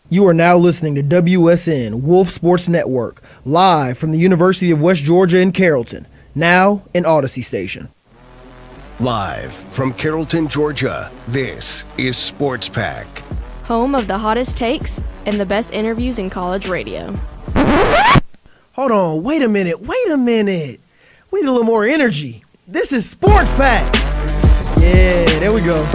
You are now listening to WSN, Wolf Sports Network, live from the University of West Georgia in Carrollton, now an Odyssey station. Live from Carrollton, Georgia, this is Sports Pack. Home of the hottest takes and the best interviews in college radio. Hold on, wait a minute. We need a little more energy. This is Sports Pack. Yeah, there we go.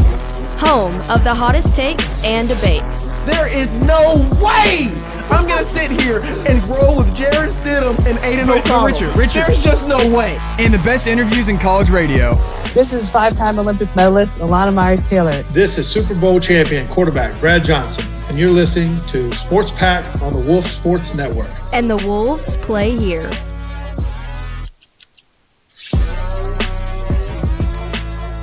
Home of the hottest takes and debates. There is no way I'm going to sit here and roll with Jared Stidham and Aiden O'Connell. Richard. There's just no way. And the best interviews in college radio. This is five-time Olympic medalist Alana Myers-Taylor. This is Super Bowl champion quarterback Brad Johnson, and you're listening to Sports Pack on the Wolf Sports Network. And the Wolves play here.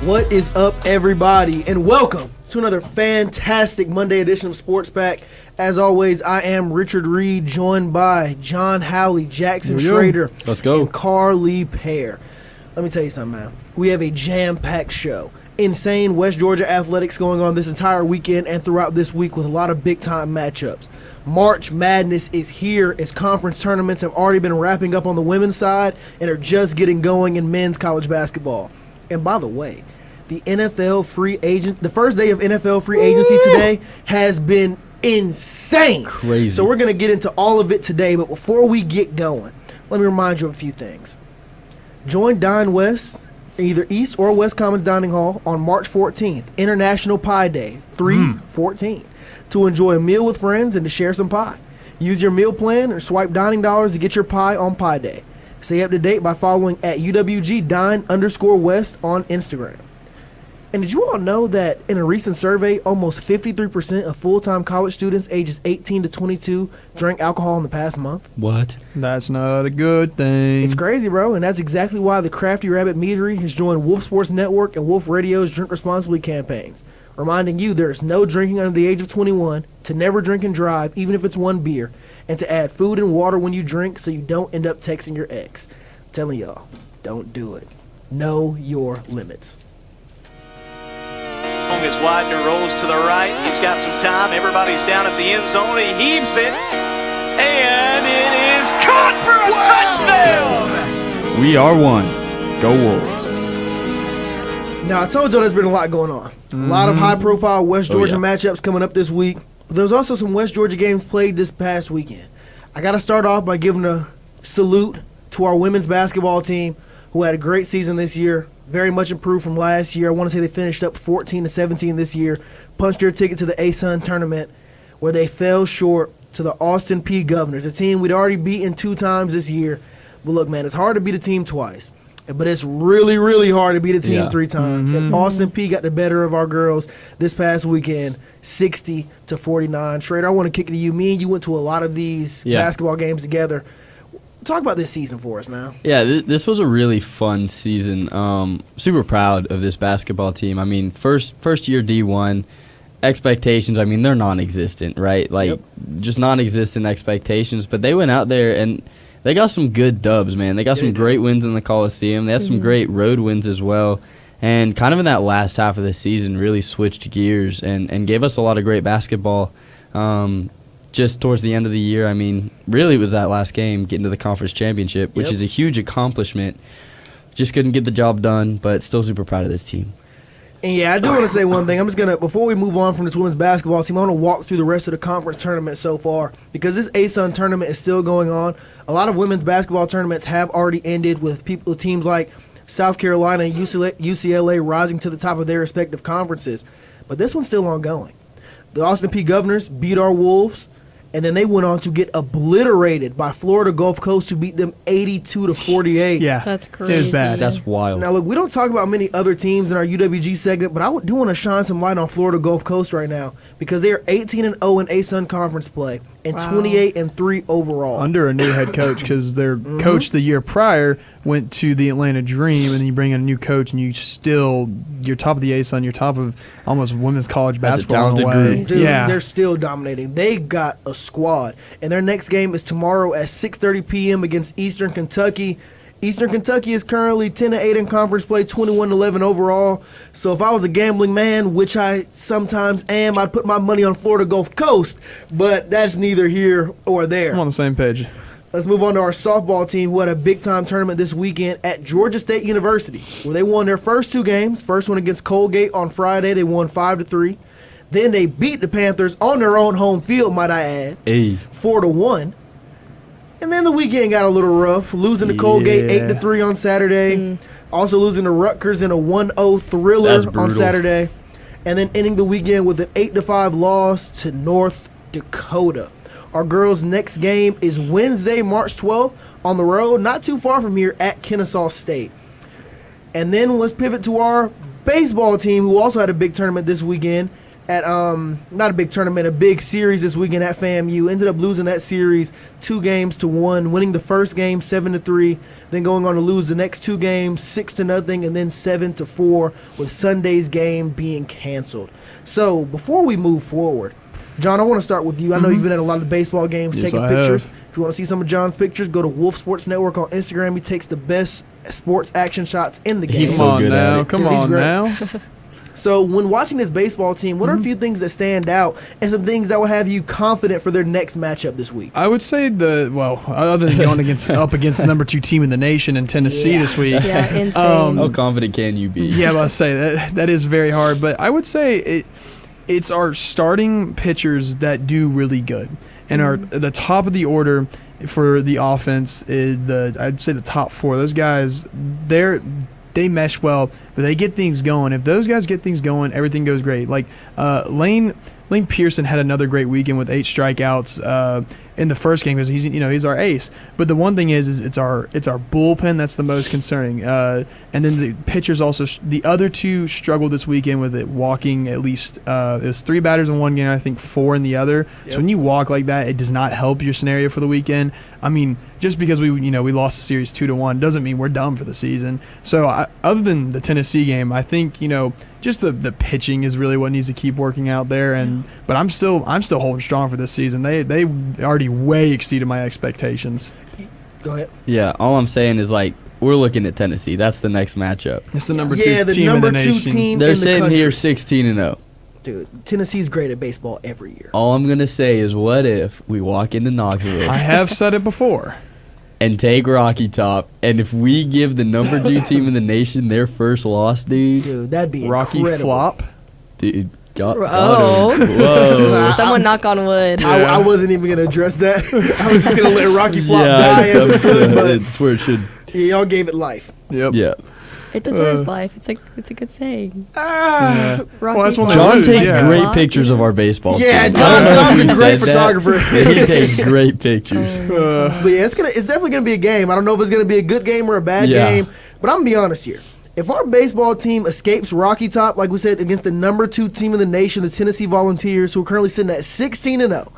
What is up, everybody, and welcome to another fantastic Monday edition of Sports Pack. As always, I am Richard Reed, joined by John Howley, Jackson Schrader, and Carly Pear. Let me tell you something, man. We have a jam-packed show. Insane West Georgia athletics going on this entire weekend and throughout this week with a lot of big-time matchups. March Madness is here as conference tournaments have already been wrapping up on the women's side and are just getting going in men's college basketball. And by the way, the first day of NFL free agency today has been insane. Crazy. So we're going to get into all of it today, but before we get going, let me remind you of a few things. Join Dine West, either East or West Commons Dining Hall, on March 14th, International Pie Day, 3/14, to enjoy a meal with friends and to share some pie. Use your meal plan or swipe dining dollars to get your pie on Pie Day. Stay up to date by following at UWG_Dine_West on Instagram. And did you all know that in a recent survey, almost 53% of full-time college students ages 18 to 22 drank alcohol in the past month? What? That's not a good thing. It's crazy, bro, and that's exactly why the Crafty Rabbit Meadery has joined Wolf Sports Network and Wolf Radio's Drink Responsibly campaigns, reminding you there is no drinking under the age of 21, to never drink and drive, even if it's one beer, and to add food and water when you drink so you don't end up texting your ex. I'm telling y'all, don't do it. Know your limits. Is Widener rolls to the right. He's got some time. Everybody's down at the end zone. He heaves it. And it is caught for a touchdown. We are one. Go Wolves. Now, I told y'all there's been a lot going on. A lot of high-profile West Georgia matchups coming up this week. But there's also some West Georgia games played this past weekend. I got to start off by giving a salute to our women's basketball team, who had a great season this year. Very much improved from last year. I want to say they finished up 14-17 this year. Punched their ticket to the ASUN tournament, where they fell short to the Austin Peay Governors, a team we'd already beaten 2 times this year. But look, man, it's hard to beat a team twice. But it's really, really hard to beat a team 3 times. And Austin Peay got the better of our girls this past weekend, 60-49. Schrader, I want to kick it to you. Me and you went to a lot of these basketball games together. Talk about this season for us, man. Yeah, this was a really fun season. Super proud of this basketball team. I mean, first year D1 expectations. I mean, they're non-existent, right? Like just non-existent expectations. But they went out there and they got some good dubs, man. They got some great wins in the Coliseum. They had some great road wins as well. And kind of in that last half of the season, really switched gears and gave us a lot of great basketball. Just towards the end of the year, I mean, really it was that last game, getting to the conference championship, which is a huge accomplishment. Just couldn't get the job done, but still super proud of this team. And yeah, I do want to say one thing. I'm just going to, before we move on from this women's basketball team, I want to walk through the rest of the conference tournament so far, because this ASUN tournament is still going on. A lot of women's basketball tournaments have already ended with teams like South Carolina and UCLA rising to the top of their respective conferences. But this one's still ongoing. The Austin Peay Governors beat our Wolves, and then they went on to get obliterated by Florida Gulf Coast, who beat them 82-48. Yeah, that's crazy. It was bad. That's wild. Now, look, we don't talk about many other teams in our UWG segment, but I do want to shine some light on Florida Gulf Coast right now, because they are 18-0 in ASUN conference play and 28-3 overall. Under a new head coach, because their coach the year prior went to the Atlanta Dream, and then you bring in a new coach, and you're top of the ASUN, you're top of almost women's college basketball in a way. Group. Dude, they're still dominating. They got a squad, and their next game is tomorrow at 6:30 p.m. against Eastern Kentucky. Eastern Kentucky is currently 10-8 in conference play, 21-11 overall. So if I was a gambling man, which I sometimes am, I'd put my money on Florida Gulf Coast. But that's neither here or there. I'm on the same page. Let's move on to our softball team, who had a big-time tournament this weekend at Georgia State University, where they won their first 2 games. First one against Colgate on Friday, they won 5-3. Then they beat the Panthers on their own home field, might I add, 4-1. And then the weekend got a little rough, losing to Colgate 8-3 on Saturday. Also losing to Rutgers in a 1-0 thriller on Saturday. And then ending the weekend with an 8-5 loss to North Dakota. Our girls' next game is Wednesday, March 12th on the road, not too far from here at Kennesaw State. And then let's pivot to our baseball team, who also had a big tournament this weekend. At not a big tournament, a big series this weekend at FAMU. Ended up losing that series 2-1, winning the first game 7-3, then going on to lose the next 2 games 6-0, and then 7-4, with Sunday's game being canceled. So before we move forward, John, I want to start with you. I know you've been at a lot of the baseball games taking pictures. If you want to see some of John's pictures, go to Wolf Sports Network on Instagram. He takes the best sports action shots in the game. He's so good at it. Come on now. So when watching this baseball team, what are a few things that stand out and some things that would have you confident for their next matchup this week? I would say other than going up against the number 2 team in the nation in Tennessee this week. Yeah, insane. How confident can you be? Yeah, I'll say that is very hard. But I would say it's our starting pitchers that do really good. And the top of the order for the offense is I'd say the top 4. Those guys, they mesh well, but they get things going. If those guys get things going, everything goes great. Like Lane Pearson had another great weekend with 8 strikeouts in the first game because he's our ace. But the one thing is it's our bullpen that's the most concerning. And then the pitchers also the other 2 struggled this weekend with it walking at least. It was 3 batters in one game, I think 4 in the other. Yep. So when you walk like that, it does not help your scenario for the weekend. I mean, just because we lost the series 2-1 doesn't mean we're done for the season. So other than the Tennessee game, I think just the pitching is really what needs to keep working out there. But I'm still holding strong for this season. They already way exceeded my expectations. Go ahead. Yeah, all I'm saying is we're looking at Tennessee. That's the next matchup. It's the number 2 the team number in the 2 nation. team They're in the sitting country. here 16-0. Dude, Tennessee's great at baseball every year. All I'm gonna say is, what if we walk into Knoxville? I have said it before. And take Rocky Top, and if we give the number 2 team in the nation their first loss, dude, that'd be Rocky incredible. flop. Dude, got Oh. him. Whoa. Someone knock on wood. I wasn't even gonna address that. I was just gonna let Rocky flop die as it stood, but It's where it should. y'all gave it life. Yep. Yeah. It deserves life. It's a good saying. Yeah. Rocky Well, that's when they Flop. John lose, takes yeah. great pictures of our baseball Yeah, team. I don't know if John's you a great said that, photographer. but he takes great pictures. But yeah, it's definitely gonna be a game. I don't know if it's gonna be a good game or a bad Yeah. game, but I'm gonna be honest here. If our baseball team escapes Rocky Top, like we said, against the number 2 team in the nation, the Tennessee Volunteers, who are currently sitting at 16-0,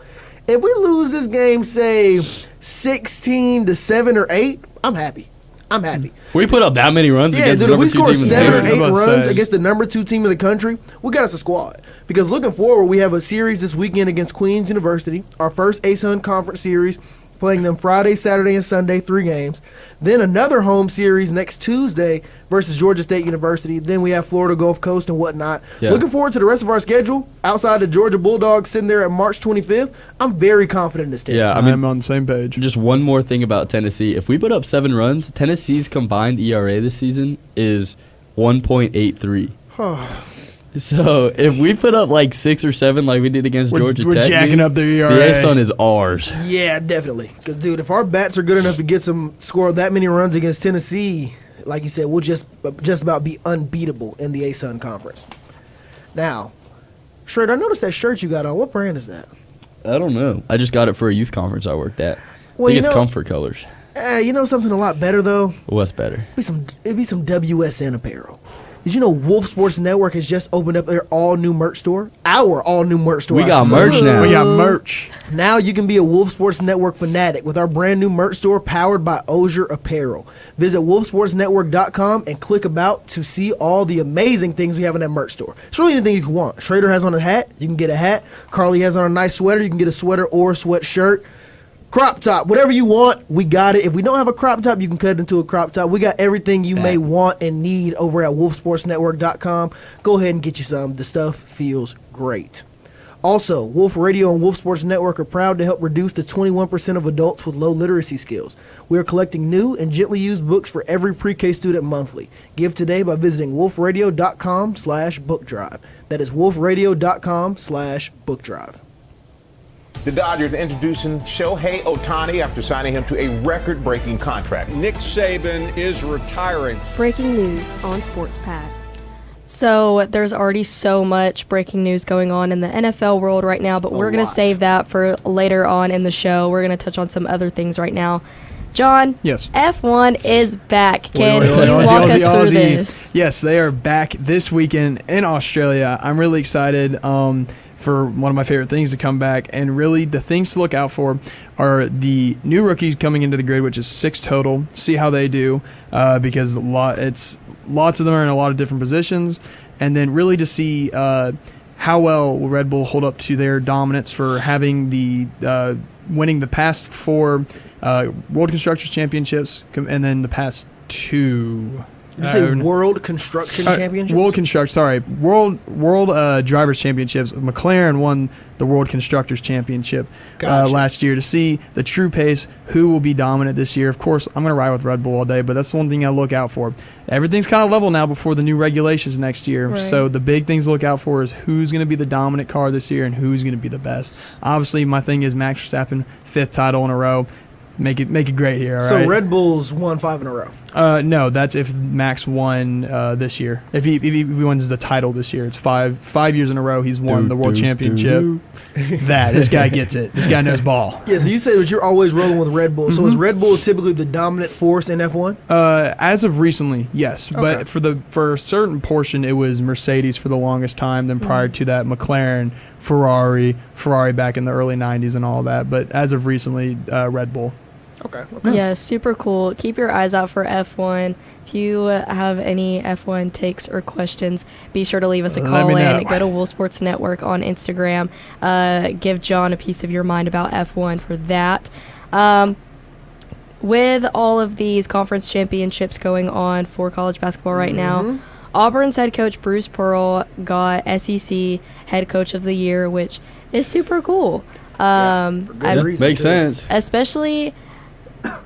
if we lose this game, say 16-7 or 8, I'm happy. If we put up that many runs Yeah, against dude, the if we number 2 score team in the 7 or nation, 8 I'm about to runs say. against the number 2 team in the country, we got us a squad. Because looking forward, we have a series this weekend against Queens University, our first ASUN Conference series, playing them Friday, Saturday, and Sunday, 3 games. Then another home series next Tuesday versus Georgia State University. Then we have Florida Gulf Coast and whatnot. Yeah. Looking forward to the rest of our schedule. Outside the Georgia Bulldogs sitting there at March 25th, I'm very confident in this team. Yeah, I mean, I'm on the same page. just one more thing about Tennessee. If we put up 7 runs, Tennessee's combined ERA this season is 1.83. So if we put up 6 or 7 like we did against Georgia we're Tech, jacking up their ERA. The ASUN is ours. Yeah, definitely. Because, dude, if our bats are good enough to score that many runs against Tennessee, like you said, we'll just about be unbeatable in the ASUN Conference. Now, Schrader, I noticed that shirt you got on. What brand is that? I don't know. I just got it for a youth conference I worked at. Well, I think you it's know- Comfort Colors. You know something a lot better, though? What's better? It'd be some WSN apparel. Did you know Wolf Sports Network has just opened up their all-new merch store? Our all-new merch store. We I got should say. merch now. We got merch. Now you can be a Wolf Sports Network fanatic with our brand new merch store powered by Osier Apparel. Visit wolfsportsnetwork.com and click about to see all the amazing things we have in that merch store. It's really anything you can want. Schrader has on a hat, you can get a hat. Carly has on a nice sweater, you can get a sweater or a sweatshirt. Crop top, whatever you want, we got it. If we don't have a crop top, you can cut it into a crop top. We got everything you may want and need over at wolfsportsnetwork.com. Go ahead and get you some. The stuff feels great. Also, Wolf Radio and Wolf Sports Network are proud to help reduce the 21% of adults with low literacy skills. We are collecting new and gently used books for every pre-K student monthly. Give today by visiting wolfradio.com/bookdrive. That is wolfradio.com/bookdrive. The Dodgers introducing Shohei Ohtani after signing him to a record-breaking contract. Nick Saban is retiring. Breaking news on Sports Pack. So there's already so much breaking news going on in the NFL world right now, but we're going to save that for later on in the show. We're going to touch on some other things right now. John, yes. F1 is back. Can you walk us through this? Yes, they are back this weekend in Australia. I'm really excited for one of my favorite things to come back. And really the things to look out for are the new rookies coming into the grid, which is 6 total. See how they do because lots of them are in a lot of different positions. And then really to see how well will Red Bull hold up to their dominance for having the winning the past 4 World Constructors Championships and then the past 2. Did you say World Construction Championships? World Drivers Championships. McLaren won the World Constructors Championship last year. To see the true pace, who will be dominant this year. Of course, I'm going to ride with Red Bull all day, but that's the one thing I look out for. Everything's kind of level now before the new regulations next year. Right. So the big things to look out for is who's going to be the dominant car this year and who's going to be the best. Obviously, my thing is Max Verstappen, 5th title in a row. Make it great here, all right? So Red Bull's won 5 in a row. No, that's if Max won this year. If he wins the title this year, it's 5 years in a row he's won the World Championship. This guy gets it. This guy knows ball. Yeah, so you say that you're always rolling with Red Bull. So is Red Bull typically the dominant force in F1? As of recently, yes. Okay. But for a certain portion, it was Mercedes for the longest time. Then prior to that, McLaren, Ferrari back in the early 90s and all that. But as of recently, Red Bull. Okay. Yeah, super cool. Keep your eyes out for F1. If you have any F1 takes or questions, be sure to leave us a call in. Go to Wolf Sports Network on Instagram. Give John a piece of your mind about F1 for that. With all of these conference championships going on for college basketball right now, Auburn's head coach Bruce Pearl got SEC Head Coach of the Year, which is super cool. Makes sense. Especially,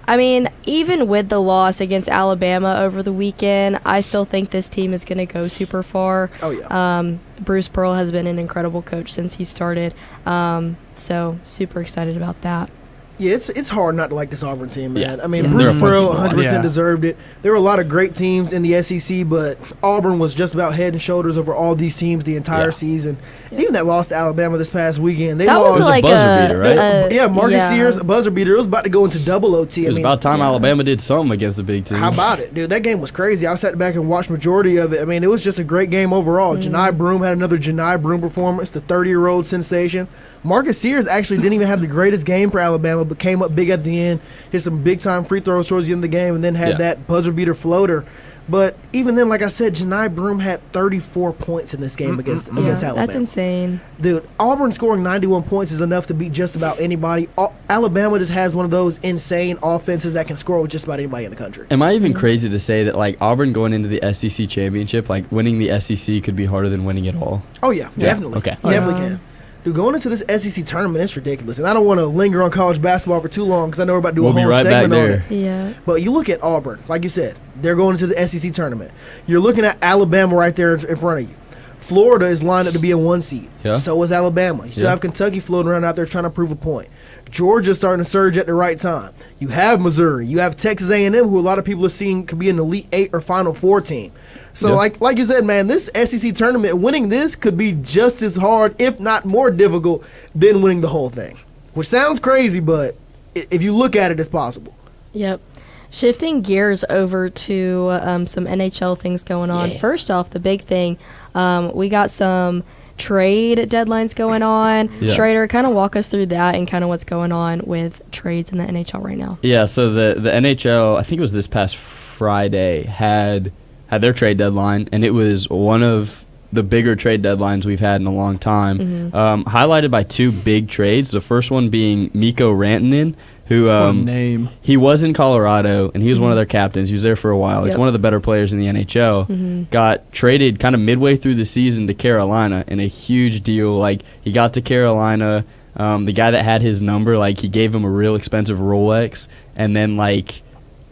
I mean, even with the loss against Alabama over the weekend, I still think this team is going to go super far. Oh, yeah. Bruce Pearl has been an incredible coach since he started. So super excited about that. Yeah, it's hard not to like this Auburn team, man. Yeah. I mean, Bruce Pearl 100% deserved it. There were a lot of great teams in the SEC, but Auburn was just about head and shoulders over all these teams the entire season. Yeah. Even that loss to Alabama this past weekend. They lost. It was like a buzzer beater, right? Marcus Sears, a buzzer beater. It was about to go into double OT. It was about time Alabama did something against the big team. How about it, dude? That game was crazy. I sat back and watched majority of it. I mean, it was just a great game overall. Janai Broome had another Janai Broome performance, the 30-year-old sensation. Marcus Sears actually didn't even have the greatest game for Alabama, but came up big at the end, hit some big-time free throws towards the end of the game, and then had that buzzer-beater floater. But even then, like I said, Janai Broome had 34 points in this game against Alabama. That's insane. Dude, Auburn scoring 91 points is enough to beat just about anybody. Alabama just has one of those insane offenses that can score with just about anybody in the country. Am I even crazy to say that, like, Auburn going into the SEC championship, like, winning the SEC could be harder than winning it all? Oh, yeah. Definitely. Okay. You definitely can. Dude, going into this SEC tournament, it's ridiculous. And I don't want to linger on college basketball for too long because I know we're about to do a whole segment on it. Yeah. But you look at Auburn, like you said, they're going into the SEC tournament. You're looking at Alabama right there in front of you. Florida is lined up to be a 1 seed. Yeah. So is Alabama. You still have Kentucky floating around out there trying to prove a point. Georgia's starting to surge at the right time. You have Missouri. You have Texas A&M, who a lot of people are seeing could be an Elite 8 or Final 4 team. So like you said, man, this SEC tournament, winning this could be just as hard, if not more difficult, than winning the whole thing. Which sounds crazy, but if you look at it, it's possible. Yep. Shifting gears over to some NHL things going on. Yeah. First off, the big thing, we got some trade deadlines going on. Yeah. Schrader, kind of walk us through that and kind of what's going on with trades in the NHL right now. Yeah, so the NHL, I think it was this past Friday, had their trade deadline, and it was one of the bigger trade deadlines we've had in a long time, highlighted by 2 big trades. The first one being Mikko Rantanen who What a name. he was in Colorado, and he was one of their captains. He was there for a while. He's Yep. one of the better players in the NHL. Got traded kind of midway through the season to Carolina in a huge deal. Like, he got to Carolina. The guy that had his number, like, he gave him a real expensive Rolex, and then, like,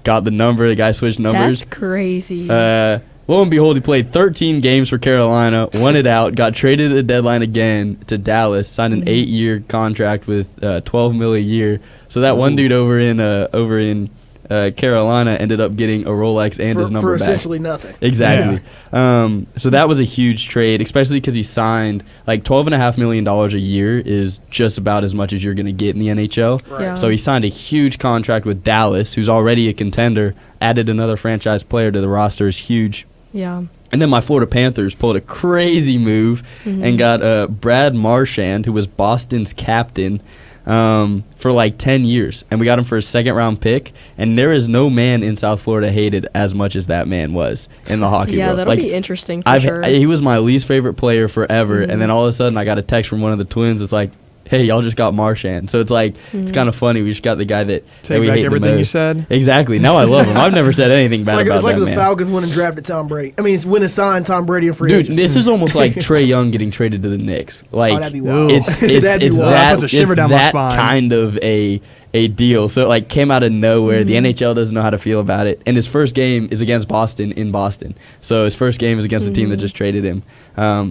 got the number. The guy switched numbers. That's crazy. Lo and behold, he played 13 games for Carolina, won it out, got traded at the deadline again to Dallas, signed an 8-year contract with $12 million a year. So that one dude over in Carolina ended up getting a Rolex and his number for back. essentially nothing. Exactly. So that was a huge trade, especially because he signed like $12.5 million a year is just about as much as you're going to get in the NHL. Right. Yeah. So he signed a huge contract with Dallas, who's already a contender, added another franchise player to the roster is huge. Yeah. And then my Florida Panthers pulled a crazy move and got Brad Marchand, who was Boston's captain, for like 10 years. And we got him for a second-round pick. And there is no man in South Florida hated as much as that man was in the hockey Yeah, world. that'll Like, be interesting for sure. He was my least favorite player forever. And then all of a sudden I got a text from one of the Twins. It's like, hey, y'all just got Marchand. So it's like, it's kind of funny. We just got the guy that Take we back hate the everything you most. said. Exactly. Now I love him. I've never said anything bad about It's like that the man. Falcons went and drafted Tom Brady. I mean, it's when it signed Tom Brady in free Dude, agency. this is almost like Trey Young getting traded to the Knicks. Like, that'd be wild. it's That'd be wild. that, That puts a shiver it's down my that spine. kind of a deal. So it like came out of nowhere. The NHL doesn't know how to feel about it. And his first game is against Boston in Boston. So his first game is against the team that just traded him.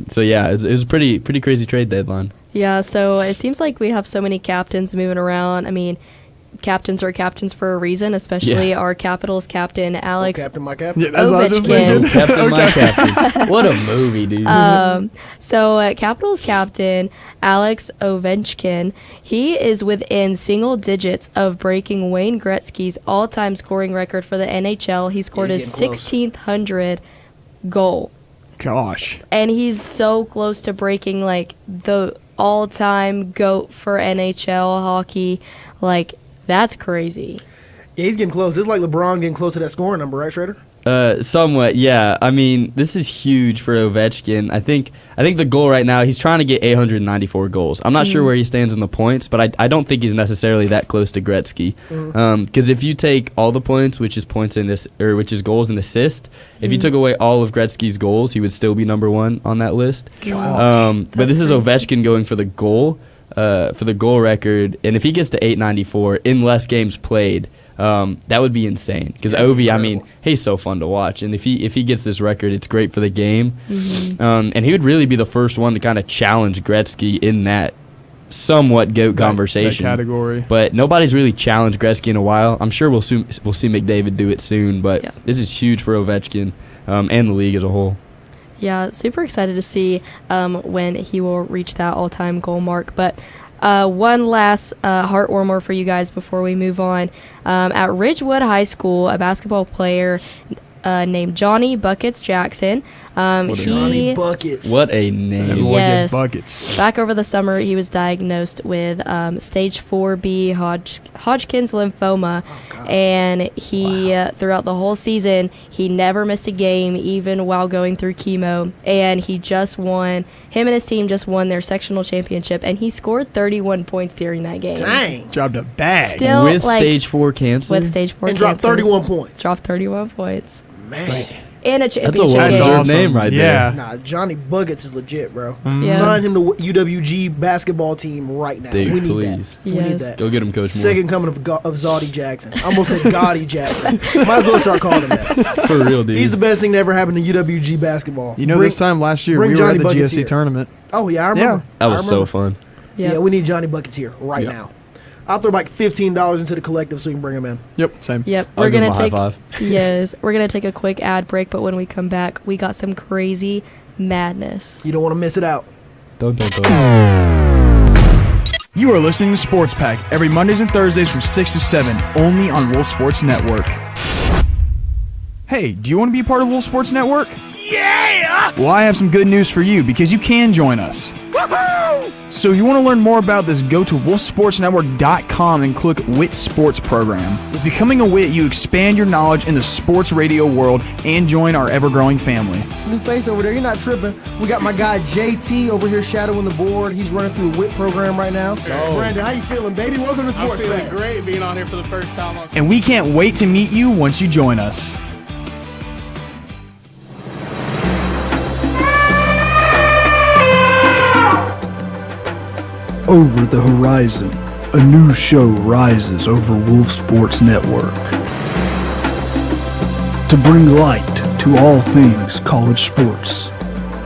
So yeah, it was a pretty crazy trade deadline. Yeah, so it seems like we have so many captains moving around. I mean, captains are captains for a reason, especially our Capitals captain, Alex. Captain, my captain. Yeah, that's what I was just Ovechkin. thinking. Captain, my captain. What a movie, dude. So Capitals captain Alex Ovechkin, he is within single digits of breaking Wayne Gretzky's all-time scoring record for the NHL. He scored Yeah, his he's getting close. 1600 goal. Gosh. And he's so close to breaking like the all-time GOAT for NHL hockey. Like, that's crazy. Yeah, he's getting close. It's like LeBron getting close to that scoring number, right, Schrader? Somewhat, yeah. I mean, this is huge for Ovechkin. I think the goal right now, he's trying to get 894 goals. I'm not sure where he stands in the points, but I don't think he's necessarily that close to Gretzky. Because if you take all the points, which is goals and assists, if you took away all of Gretzky's goals, he would still be number one on that list. But this is Ovechkin going for the goal record, and if he gets to 894 in less games played, that would be insane. Because Ovi, I mean, he's so fun to watch, and if he gets this record, it's great for the game. And he would really be the first one to kind of challenge Gretzky in that somewhat GOAT conversation That category. But nobody's really challenged Gretzky in a while. I'm sure we'll see McDavid do it soon, but this is huge for Ovechkin and the league as a whole. Yeah, super excited to see when he will reach that all-time goal mark. But one last heartwarmer for you guys before we move on. At Ridgewood High School, a basketball player named Johnny Buckets Jackson. Johnny Buckets. What a name. Everyone Yes. gets buckets. Back over the summer, he was diagnosed with stage 4B Hodgkin's lymphoma, and he throughout the whole season he never missed a game, even while going through chemo. And he just won. Him and his team just won their sectional championship, and he scored 31 points during that game. Dang. Dropped a bag. Still, With like, stage 4 cancer? With stage 4 And dropped cancer. 31 points. Dropped 31 points. Man. In a That's a championship well-deserved game. awesome. name right Yeah. there. Nah, Johnny Buckets is legit, bro. Yeah. Sign him to UWG basketball team right now. Dude, we need please. that. We need Yes. that. Go get him, Coach Moore. Second coming of Zoddy Jackson. I almost said Gotti Jackson. Might as well start calling him that. For real, dude. He's the best thing to ever happen to UWG basketball. You know, Bring- this time last year, bring we were Johnny at the Buckets GSC here. tournament. Oh, yeah, I remember. That I was so remember. fun. Yeah, we need Johnny Buckets here right now. I'll throw like $15 into the collective so we can bring him in. Yep, same. Yep, I'll we're give him gonna a high take five. yes, we're gonna take a quick ad break, but when we come back, we got some crazy madness. You don't want to miss it out. Don't. You are listening to Sports Pack every Mondays and Thursdays from 6 to 7, only on Wolf Sports Network. Hey, do you want to be a part of Wolf Sports Network? Yeah! Well, I have some good news for you because you can join us. Woo! So if you want to learn more about this, go to wolfsportsnetwork.com and click WIT Sports Program. With becoming a WIT, you expand your knowledge in the sports radio world and join our ever-growing family. New face over there, you're not tripping. We got my guy JT over here shadowing the board. He's running through a WIT program right now. Brandon, how you feeling, baby? Welcome to Sports I'm feeling Pack. great being on here for the first time. And we can't wait to meet you once you join us. Over the horizon, a new show rises over Wolf Sports Network. To bring light to all things college sports.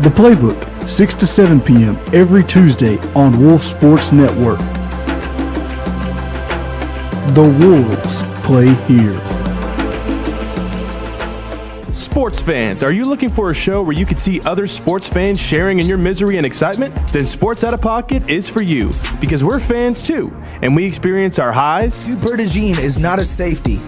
The Playbook, 6 to 7 p.m. every Tuesday on Wolf Sports Network. The Wolves play here. Sports fans, are you looking for a show where you can see other sports fans sharing in your misery and excitement? Then Sports Out of Pocket is for you, because we're fans too, and we experience our highs. Hugh Berdegine is not a safety.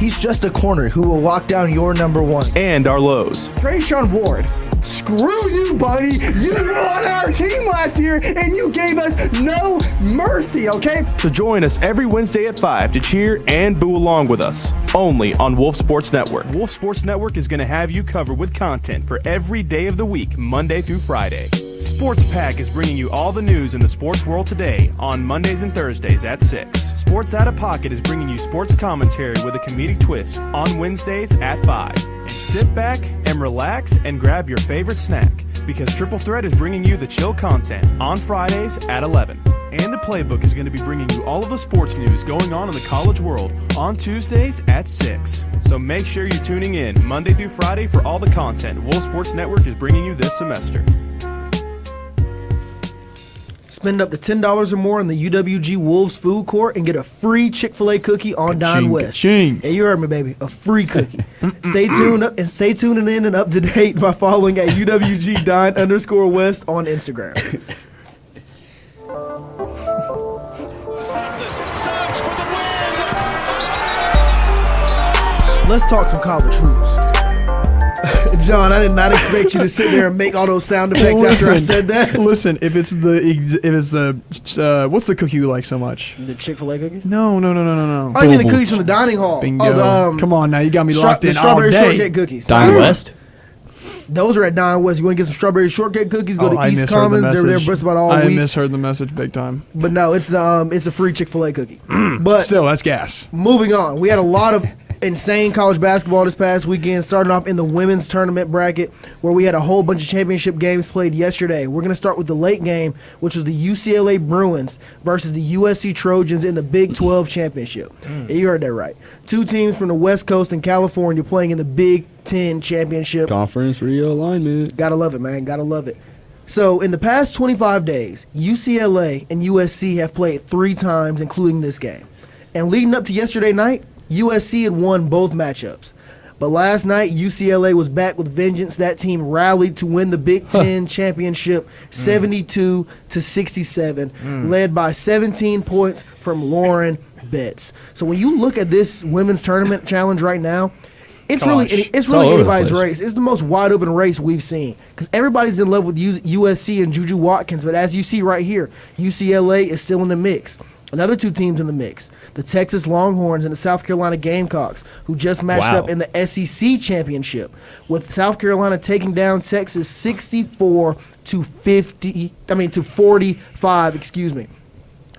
He's just a corner who will lock down your number one. And our lows. Trayshawn Ward. Screw you, buddy. You were on our team last year, and you gave us no mercy, okay? So join us every Wednesday at 5 to cheer and boo along with us, only on Wolf Sports Network. Wolf Sports Network is going to have you covered with content for every day of the week, Monday through Friday. Sports Pack is bringing you all the news in the sports world today on Mondays and Thursdays at 6. Sports Out of Pocket is bringing you sports commentary with a comedic twist on Wednesdays at 5. And sit back and relax and grab your favorite snack, because Triple Threat is bringing you the chill content on Fridays at 11. And the Playbook is going to be bringing you all of the sports news going on in the college world on Tuesdays at 6. So make sure you're tuning in Monday through Friday for all the content Wolf Sports Network is bringing you this semester. Spend up to $10 or more in the UWG Wolves food court and get a free Chick-fil-A cookie on Dine West. Ka-ching. Yeah, you heard me, baby. A free cookie. Stay tuning in and up to date by following at UWG_Dine_West on Instagram. Let's talk some college hoops. John, I did not expect you to sit there and make all those sound effects after I said that. Listen, if it's the what's the cookie you like so much? The Chick-fil-A cookies? No. Oh, you mean the cookies from the dining hall? Bingo. Oh, Come on now, you got me locked in the strawberry all day. shortcake cookies. Dine West? Those are at Dine West. You want to get some strawberry shortcake cookies? Go to I East misheard the Commons. They're there message. just about all I week. misheard the message big time. But no, it's a free Chick-fil-A cookie. But Still, that's gas. moving on, we had a lot of insane college basketball this past weekend, starting off in the women's tournament bracket, where we had a whole bunch of championship games played yesterday. We're going to start with the late game, which was the UCLA Bruins versus the USC Trojans in the Big 12 championship. Yeah, you heard that right. Two teams from the West Coast and California playing in the Big 10 championship. Conference realignment. Gotta love it, man. Gotta love it. So, in the past 25 days, UCLA and USC have played 3 times, including this game. And leading up to yesterday night, USC had won both matchups. But last night, UCLA was back with vengeance. That team rallied to win the Big Ten championship 72-67, led by 17 points from Lauren Betts. So when you look at this women's tournament challenge right now, it's really anybody's race. It's the most wide open race we've seen, because everybody's in love with USC and Juju Watkins. But as you see right here, UCLA is still in the mix. Another 2 teams in the mix, the Texas Longhorns and the South Carolina Gamecocks, who just matched up in the SEC championship, with South Carolina taking down Texas 45.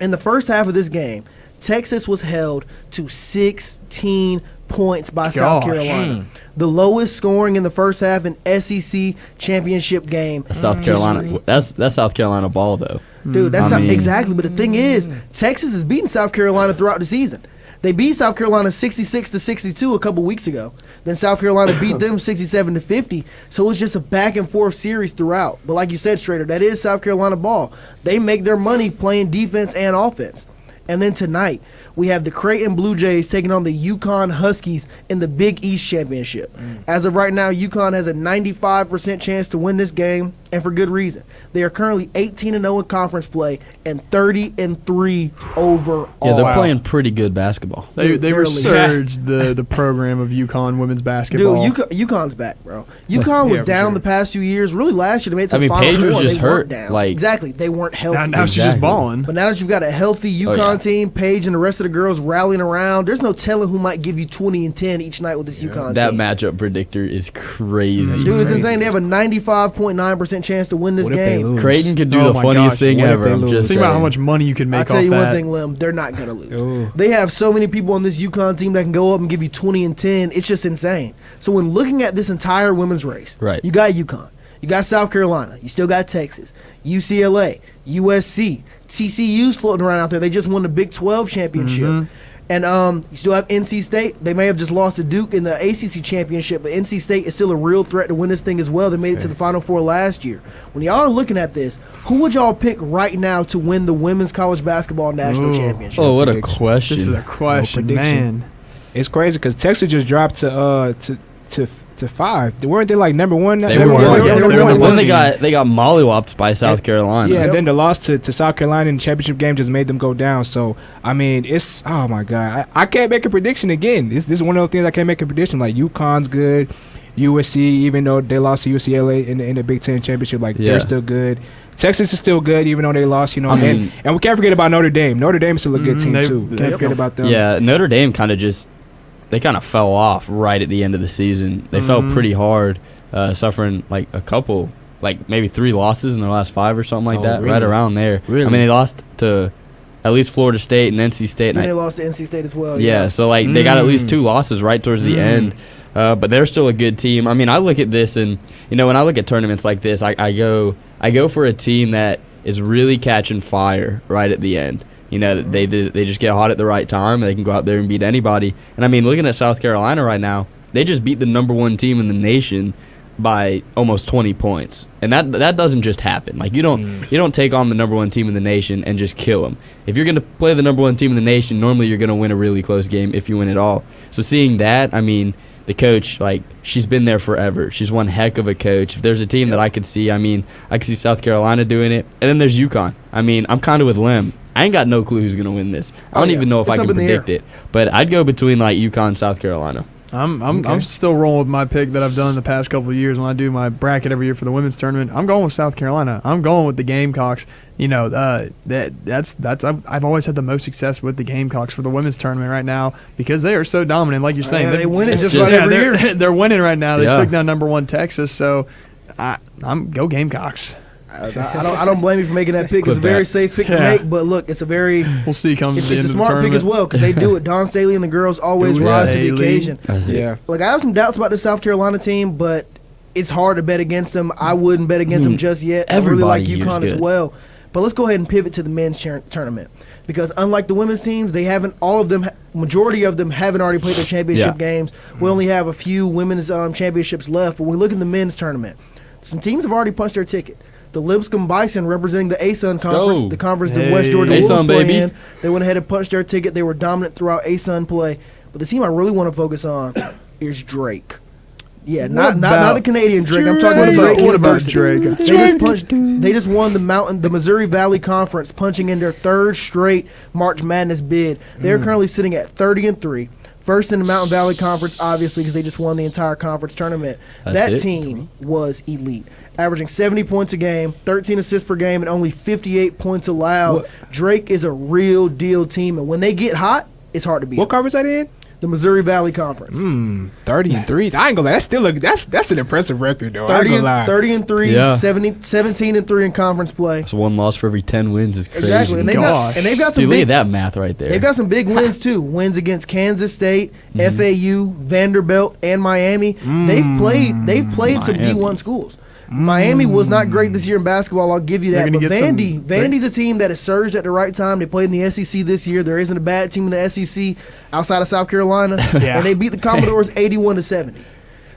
In the first half of this game, Texas was held to 16 points by South Carolina. The lowest scoring in the first half in SEC championship game. South Carolina. That's South Carolina ball though. Dude, exactly. But the thing is, Texas has beaten South Carolina throughout the season. They beat South Carolina 66-62 a couple weeks ago. Then South Carolina beat them 67-50. So it's just a back and forth series throughout. But like you said, Strader, that is South Carolina ball. They make their money playing defense and offense. And then tonight, we have the Creighton Blue Jays taking on the UConn Huskies in the Big East Championship. As of right now, UConn has a 95% chance to win this game. and for good reason. They are currently 18-0 in conference play and 30-3 overall. Yeah, they're playing pretty good basketball. They resurged the program of UConn women's basketball. Dude, UConn's back, bro. UConn was down the past 2 years. Really, last year they made it to the Final Paige was Four. just They hurt. weren't down. Exactly, they weren't healthy. Now she's just balling. But now that you've got a healthy UConn team, Paige and the rest of the girls rallying around, there's no telling who might give you 20 and 10 each night with this UConn that team. matchup predictor is crazy. Dude, it's insane. They have a 95.9% chance to win this game. Creighton could do the funniest thing ever. Think about how much money you could make off that. I'll tell you one thing, Lim. They're not going to lose. Ooh. They have so many people on this UConn team that can go up and give you 20 and 10. It's just insane. So when looking at this entire women's race, right, you got UConn. You got South Carolina. You still got Texas, UCLA, USC, TCU's floating around out there. They just won the Big 12 championship. Mm-hmm. And you still have NC State. They may have just lost to Duke in the ACC championship, but NC State is still a real threat to win this thing as well. They made it to the Final Four last year. When y'all are looking at this, who would y'all pick right now to win the women's college basketball national championship? Oh, what a question. This is a question, man. It's crazy because Texas just dropped to 5. Weren't they like number one? They were. Then they got mollywopped by South Carolina. Yeah, and then the loss to South Carolina in the championship game just made them go down. So I mean, it's oh my god, I can't make a prediction again. This is one of those things I can't make a prediction. Like UConn's good, USC, even though they lost to UCLA in the Big Ten championship, they're still good. Texas is still good, even though they lost. And we can't forget about Notre Dame. Notre Dame is still a good team too. Can't forget about them. Yeah, Notre Dame kind of fell off right at the end of the season. They fell pretty hard, suffering like a couple, like maybe 3 losses in their last 5 or something like that, really? Right around there. Really? I mean, they lost to at least Florida State and NC State. And they lost to NC State as well. Yeah, so they got at least 2 losses right towards the end, but they're still a good team. I mean, I look at this and, when I look at tournaments like this, I go for a team that is really catching fire right at the end. They just get hot at the right time, and they can go out there and beat anybody. And, I mean, looking at South Carolina right now, they just beat the number 1 team in the nation by almost 20 points. And that doesn't just happen. Like, you don't take on the number 1 team in the nation and just kill them. If you're going to play the number 1 team in the nation, normally you're going to win a really close game if you win at all. So seeing that, I mean, the coach, she's been there forever. She's one heck of a coach. If there's a team that I could see, I could see South Carolina doing it. And then there's UConn. I mean, I'm kind of with Lim. I ain't got no clue who's going to win this. I don't even know if I can predict it. But I'd go between, UConn and South Carolina. I'm still rolling with my pick that I've done the past couple of years when I do my bracket every year for the women's tournament. I'm going with South Carolina. I'm going with the Gamecocks. I've always had the most success with the Gamecocks for the women's tournament right now because they are so dominant. Like you're saying, they win it just about every year. They're winning right now. They took down number 1 Texas. So I'm go Gamecocks. I don't blame you for making that pick. It's a very safe pick to make, but look, it's a very we'll see. It's a smart pick as well because they do it. Don Staley and the girls always rise to the occasion. Yeah, I have some doubts about the South Carolina team, but it's hard to bet against them. I wouldn't bet against them just yet. I really like UConn as well. But let's go ahead and pivot to the men's tournament because unlike the women's teams, majority of them haven't already played their championship games. We only have a few women's championships left. But when we look at the men's tournament, some teams have already punched their ticket. The Lipscomb Bison, representing the ASUN Conference, the conference that West Georgia Wolves play in, they went ahead and punched their ticket. They were dominant throughout ASUN play. But the team I really want to focus on is Drake. Yeah, not the Canadian Drake. I'm talking about Drake University. They just won the Missouri Valley Conference, punching in their 3rd straight March Madness bid. They're currently sitting at 30-3. First in the Mountain Valley Conference, obviously, because they just won the entire conference tournament. That team was elite, averaging 70 points a game, 13 assists per game, and only 58 points allowed. Drake is a real deal team, and when they get hot, it's hard to beat. What conference are they in? The Missouri Valley Conference. 30-3. I ain't gonna lie. That's an impressive record, though. 30-3, 17-3 in conference play. It's 1 loss for every 10 wins. It's crazy. Exactly, and they've got some. Look at that math right there. They've got some big wins too. Wins against Kansas State, FAU, Vanderbilt, and Miami. They've played some D1 schools. Miami was not great this year in basketball, I'll give you that. But Vandy's a team that has surged at the right time. They played in the SEC this year. There isn't a bad team in the SEC outside of South Carolina. And they beat the Commodores 81-70.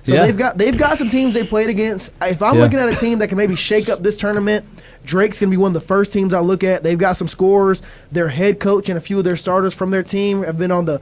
So they've got some teams they played against. If I'm looking at a team that can maybe shake up this tournament Drake's going to be one of the first teams I look at. They've got some scorers. Their head coach and a few of their starters from their team have been on the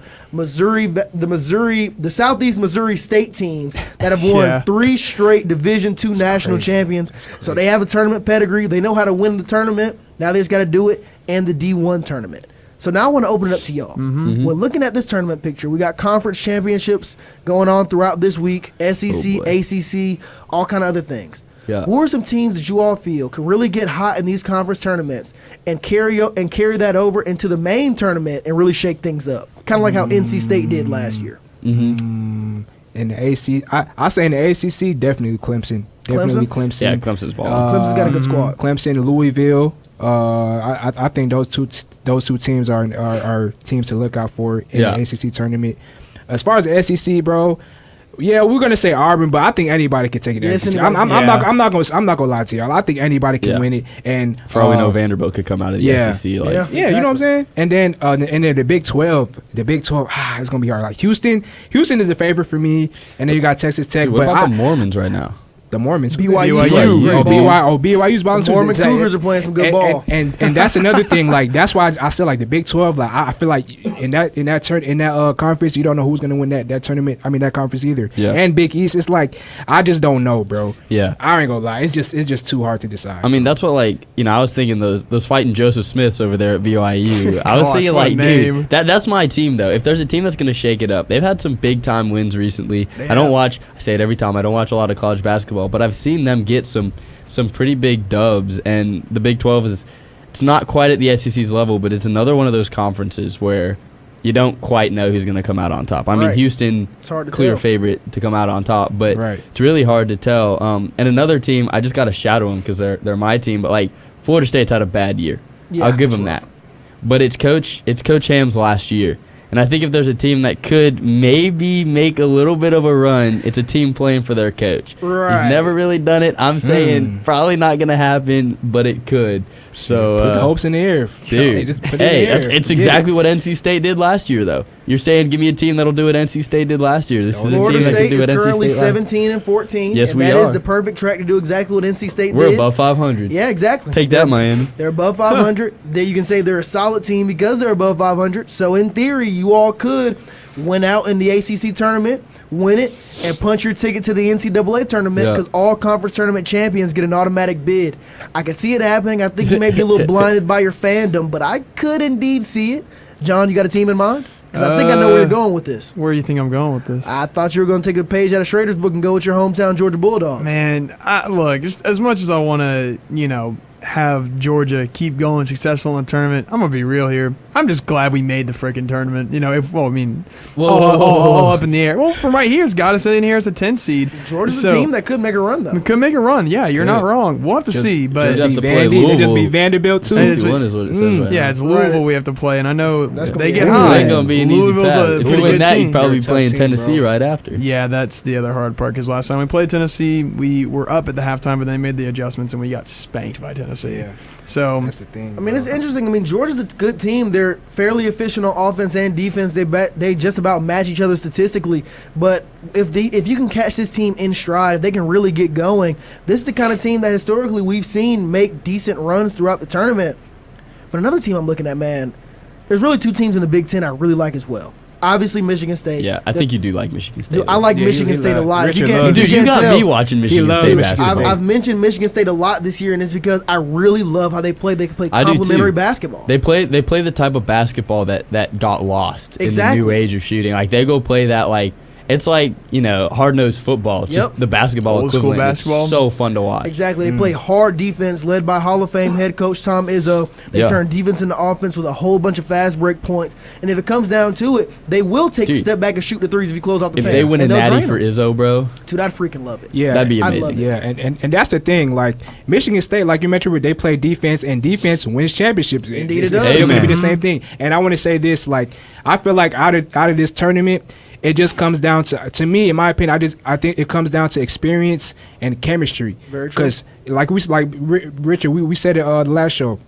Southeast Missouri State teams that have won 3 straight Division II national champions. So they have a tournament pedigree. They know how to win the tournament. Now they just got to do it and the D1 tournament. So now I want to open it up to y'all. When looking at this tournament picture, we got conference championships going on throughout this week, SEC, ACC, all kind of other things. Yeah. Who are some teams that you all feel could really get hot in these conference tournaments and carry that over into the main tournament and really shake things up? Kind of like how NC State did last year. In the AC, I say in the ACC, definitely Clemson. Definitely Clemson. Yeah, Clemson's ball. Clemson's got a good squad. Clemson, Louisville. I think those two teams are teams to look out for in the ACC tournament. As far as the SEC, bro, yeah, we're gonna say Auburn, but I think anybody can take it. I'm not gonna lie to y'all. I think anybody can win it. And for all we know, Vanderbilt could come out of the SEC. You know what I'm saying. And then the Big 12, it's gonna be hard. Like Houston is a favorite for me. And then you got Texas Tech. Dude, what about the Mormons right now? The Mormons. BYU's balling. The Mormon Cougars are playing some good ball. And that's another thing. Like that's why I said like the Big 12. Like I feel like in that conference, you don't know who's gonna win that tournament. I mean that conference either. Yeah. And Big East, it's like I just don't know, bro. Yeah. I ain't gonna lie. It's just too hard to decide. I mean that's what I was thinking those fighting Joseph Smiths over there at BYU. I was thinking like, dude, that's my team though. If there's a team that's gonna shake it up, they've had some big time wins recently. I say it every time. I don't watch a lot of college basketball, but I've seen them get some pretty big dubs, and the Big 12 it's not quite at the SEC's level, but it's another one of those conferences where you don't quite know who's going to come out on top. I mean, Houston, clear favorite to come out on top, but it's really hard to tell. And another team, I just got to shadow them because they're my team, but like Florida State's had a bad year. Yeah, I'll give them that. But it's Coach Ham's last year. And I think if there's a team that could maybe make a little bit of a run, it's a team playing for their coach. Right. He's never really done it. I'm saying probably not going to happen, but it could. So put the hopes in the air. Dude, it's exactly what NC State did last year, though. You're saying give me a team that'll do what NC State did last year. This is a team that can do what NC State is currently 17-14. Yes, we are. That is the perfect track to do exactly what NC State did. We're above 500. Yeah, exactly. Take that, Miami. They're above 500. Then you can say they're a solid team because they're above 500. So in theory, you all could win out in the ACC tournament, win it, and punch your ticket to the NCAA tournament because all conference tournament champions get an automatic bid. I could see it happening. I think you may be a little blinded by your fandom, but I could indeed see it. John, you got a team in mind? Because I think I know where you're going with this. Where do you think I'm going with this? I thought you were going to take a page out of Schrader's book and go with your hometown Georgia Bulldogs. Man, look, as much as I want to, have Georgia keep going successful in the tournament, I'm gonna be real here. I'm just glad we made the freaking tournament. All up in the air. Well, from right here, it's got us in here as a 10 seed. Georgia's a team that could make a run, though. Could make a run. Yeah, you're not wrong. We'll have to see, but just be Vanderbilt too. Is what it says right yeah, it's Louisville we have to play, and I know they get high. high. Ain't gonna be an Louisville's easy a if pretty we win good that, team. you'd probably be playing Tennessee right after. Yeah, that's the other hard part because last time we played Tennessee, we were up at the halftime, but they made the adjustments and we got spanked by Tennessee. Yeah. So that's the thing. I mean, it's interesting. I mean, Georgia's a good team. They're fairly efficient on offense and defense. They just about match each other statistically. But if you can catch this team in stride, if they can really get going, this is the kind of team that historically we've seen make decent runs throughout the tournament. But another team I'm looking at, man, there's really two teams in the Big Ten I really like as well. Obviously, Michigan State. Yeah, I think you do like Michigan State. Dude, I like Michigan State a lot. You got me watching Michigan State basketball. I've mentioned Michigan State a lot this year, and it's because I really love how they play. They can play complementary basketball. They play the type of basketball that got lost in the new age of shooting. Like they go play that like. It's like, hard-nosed football. It's just the basketball old equivalent. School basketball. It's so fun to watch. Exactly. They play hard defense led by Hall of Fame head coach Tom Izzo. They turn defense into offense with a whole bunch of fast break points. And if it comes down to it, they will take a step back and shoot the threes if you close out the paint. If they win a natty for Izzo, bro. Dude, I'd freaking love it. Yeah. That'd be amazing. Yeah, and that's the thing. Like, Michigan State, like you mentioned, they play defense, and defense wins championships. Indeed, it does. It's still going to be the same thing. And I want to say this, like, I feel like out of this tournament, it just comes down to me, in my opinion, I think it comes down to experience and chemistry. Very true. Because Richard, we said it the last show.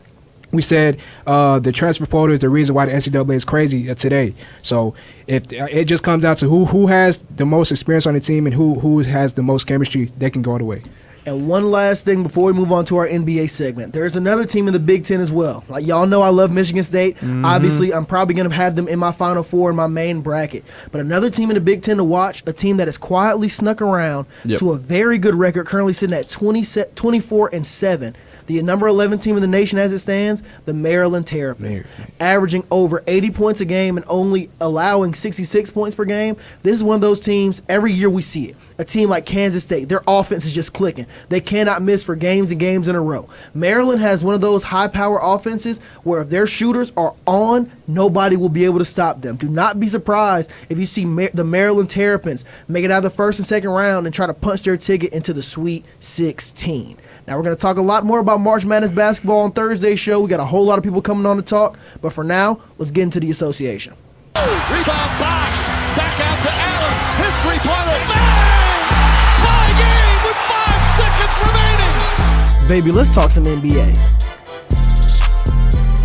We said the transfer portal is the reason why the NCAA is crazy today. So if it just comes down to who has the most experience on the team and who has the most chemistry, they can go all the way. And one last thing before we move on to our NBA segment. There's another team in the Big Ten as well. Like, y'all know I love Michigan State. Obviously, I'm probably going to have them in my Final Four in my main bracket. But another team in the Big Ten to watch, a team that has quietly snuck around to a very good record, currently sitting at 24-7. The number 11 team in the nation as it stands, the Maryland Terrapins, averaging over 80 points a game and only allowing 66 points per game. This is one of those teams, every year we see it. A team like Kansas State, their offense is just clicking. They cannot miss for games and games in a row. Maryland has one of those high-power offenses where if their shooters are on, nobody will be able to stop them. Do not be surprised if you see the Maryland Terrapins make it out of the first and second round and try to punch their ticket into the Sweet 16. Now, we're going to talk a lot more about March Madness basketball on Thursday's show. We got a whole lot of people coming on to talk. But for now, let's get into the association. Rebound Bosch. Back out to Allen. His three-pointer. Bang! Tie game with 5 seconds remaining. Baby, let's talk some NBA.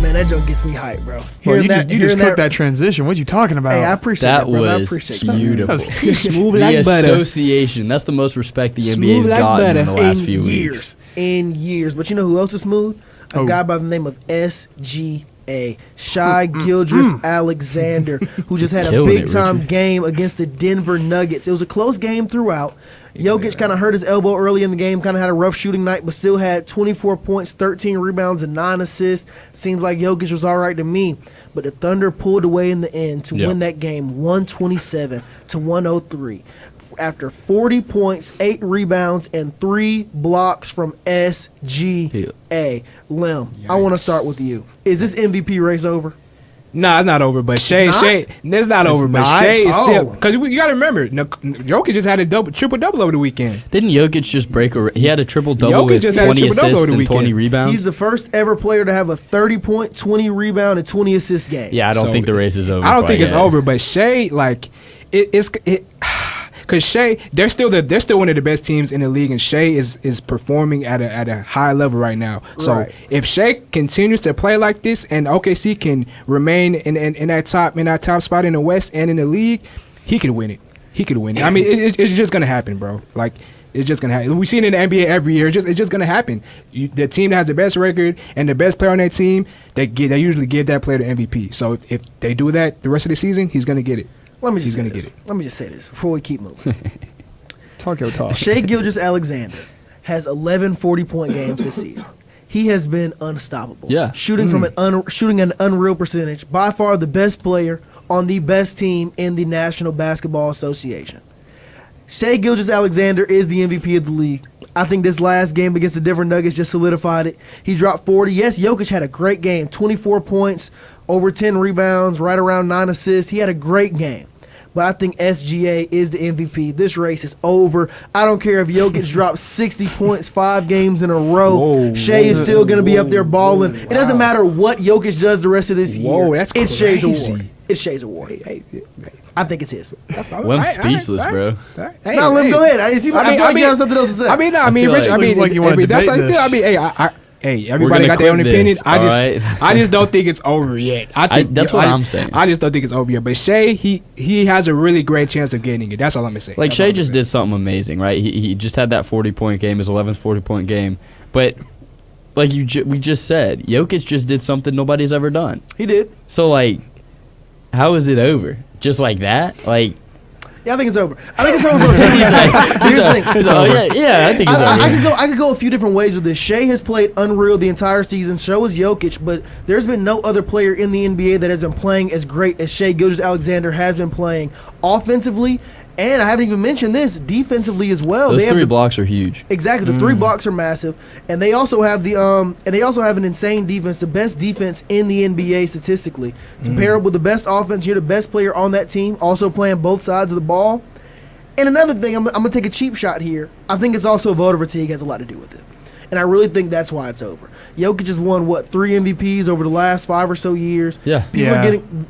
Man, that joke gets me hyped, bro. You just cooked that transition. What you talking about? Hey, I appreciate that, brother. I appreciate that. Beautiful. Smooth like the butter. association. That's the most respect the NBA's gotten in the last few weeks. In years. But you know who else is smooth? A guy by the name of SGA. Shai Gilgeous-Alexander, who just had a big-time game against the Denver Nuggets. It was a close game throughout. Jokic kind of hurt his elbow early in the game, kind of had a rough shooting night, but still had 24 points, 13 rebounds, and 9 assists. Seems like Jokic was all right to me. But the Thunder pulled away in the end to win that game 127-103. After 40 points, 8 rebounds, and 3 blocks from SGA. Lim, I want to start with you. Is this MVP race over? Nah, it's not over. But Shea, it's not over. But Shea is still, because you got to remember, Jokic just had a triple-double over the weekend. Didn't Jokic just break he had a triple-double with 20 assists and 20 rebounds? He's the first ever player to have a 30-point, 20 rebound, and 20 assist game. Yeah, I don't think the race is over. I don't think it's over. But Shea, like, because Shea, they're still one of the best teams in the league, and Shea is performing at a high level right now. So if Shea continues to play like this, and OKC can remain in that top spot in the West and in the league, he could win it. I mean, it's just gonna happen, bro. Like, it's just gonna happen. We see it in the NBA every year. It's just gonna happen. The team that has the best record and the best player on that team, they usually give that player the MVP. So if they do that the rest of the season, he's gonna get it. Let me just say this before we keep moving. Talk your talk. Shai Gilgeous-Alexander has 11 40-point games this season. He has been unstoppable. Yeah. Shooting an unreal percentage. By far the best player on the best team in the National Basketball Association. Shai Gilgeous-Alexander is the MVP of the league. I think this last game against the Denver Nuggets just solidified it. He dropped 40. Yes, Jokic had a great game. 24 points, over 10 rebounds, right around 9 assists. He had a great game. But I think SGA is the MVP. This race is over. I don't care if Jokic drops 60 points 5 games in a row. Shai is still going to be up there balling. It doesn't matter what Jokic does the rest of this year. It's Shai's award. It's Shai's award. I think it's his. Well, I'm speechless, bro. No, let me go ahead. I feel like you have something else to say. Everybody got their own opinion. I just don't think it's over yet. That's what I'm saying. I just don't think it's over yet. But Shai, he has a really great chance of getting it. That's all I'm gonna say. Like, Shai just did something amazing, right? He just had that 40-point game, his 11th 40-point game. But like we just said, Jokic just did something nobody's ever done. He did. So, like, how is it over? Just like that? Like, yeah, I think it's over. Here's the thing. It's over. Yeah, I think it's over. I could go a few different ways with this. Shai has played unreal the entire season. So has Jokic, but there's been no other player in the NBA that has been playing as great as Shai Gilgeous-Alexander has been playing offensively. And I haven't even mentioned this, defensively as well. Those 3 blocks are huge. Exactly, the 3 blocks are massive, and they also have an insane defense, the best defense in the NBA statistically, comparable with the best offense. You're the best player on that team, also playing both sides of the ball. And another thing, I'm gonna take a cheap shot here. I think it's also voter fatigue has a lot to do with it. And I really think that's why it's over. Jokic has won, 3 MVPs over the last 5 or so years. Yeah. People are getting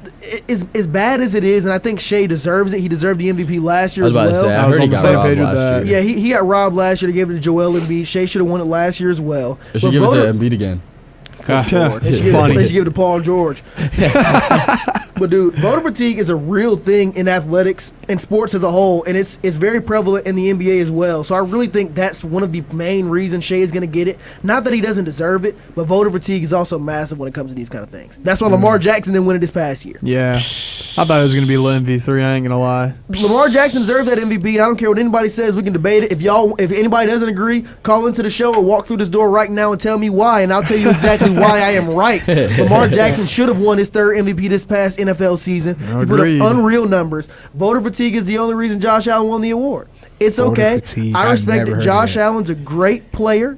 as bad as it is, and I think Shai deserves it. He deserved the MVP last year as well. I was on the same page with that. Yeah, he got robbed last year. They gave it to Joel Embiid. Shai should have won it last year as well. They should give it to Embiid again. They should give it to Paul George. But dude, voter fatigue is a real thing in athletics and sports as a whole, and it's very prevalent in the NBA as well. So I really think that's one of the main reasons Shea is going to get it. Not that he doesn't deserve it, but voter fatigue is also massive when it comes to these kind of things. That's why Lamar Jackson didn't win it this past year. Yeah. I thought it was going to be Lil MVP3, I ain't going to lie. Lamar Jackson deserved that MVP, and I don't care what anybody says. We can debate it. If anybody doesn't agree, call into the show or walk through this door right now and tell me why, and I'll tell you exactly why I am right. Lamar Jackson should have won his third MVP this past NFL season. He put up unreal numbers. Voter fatigue is the only reason Josh Allen won the award. It's okay. Fatigue. I respect it. Josh that. Allen's a great player.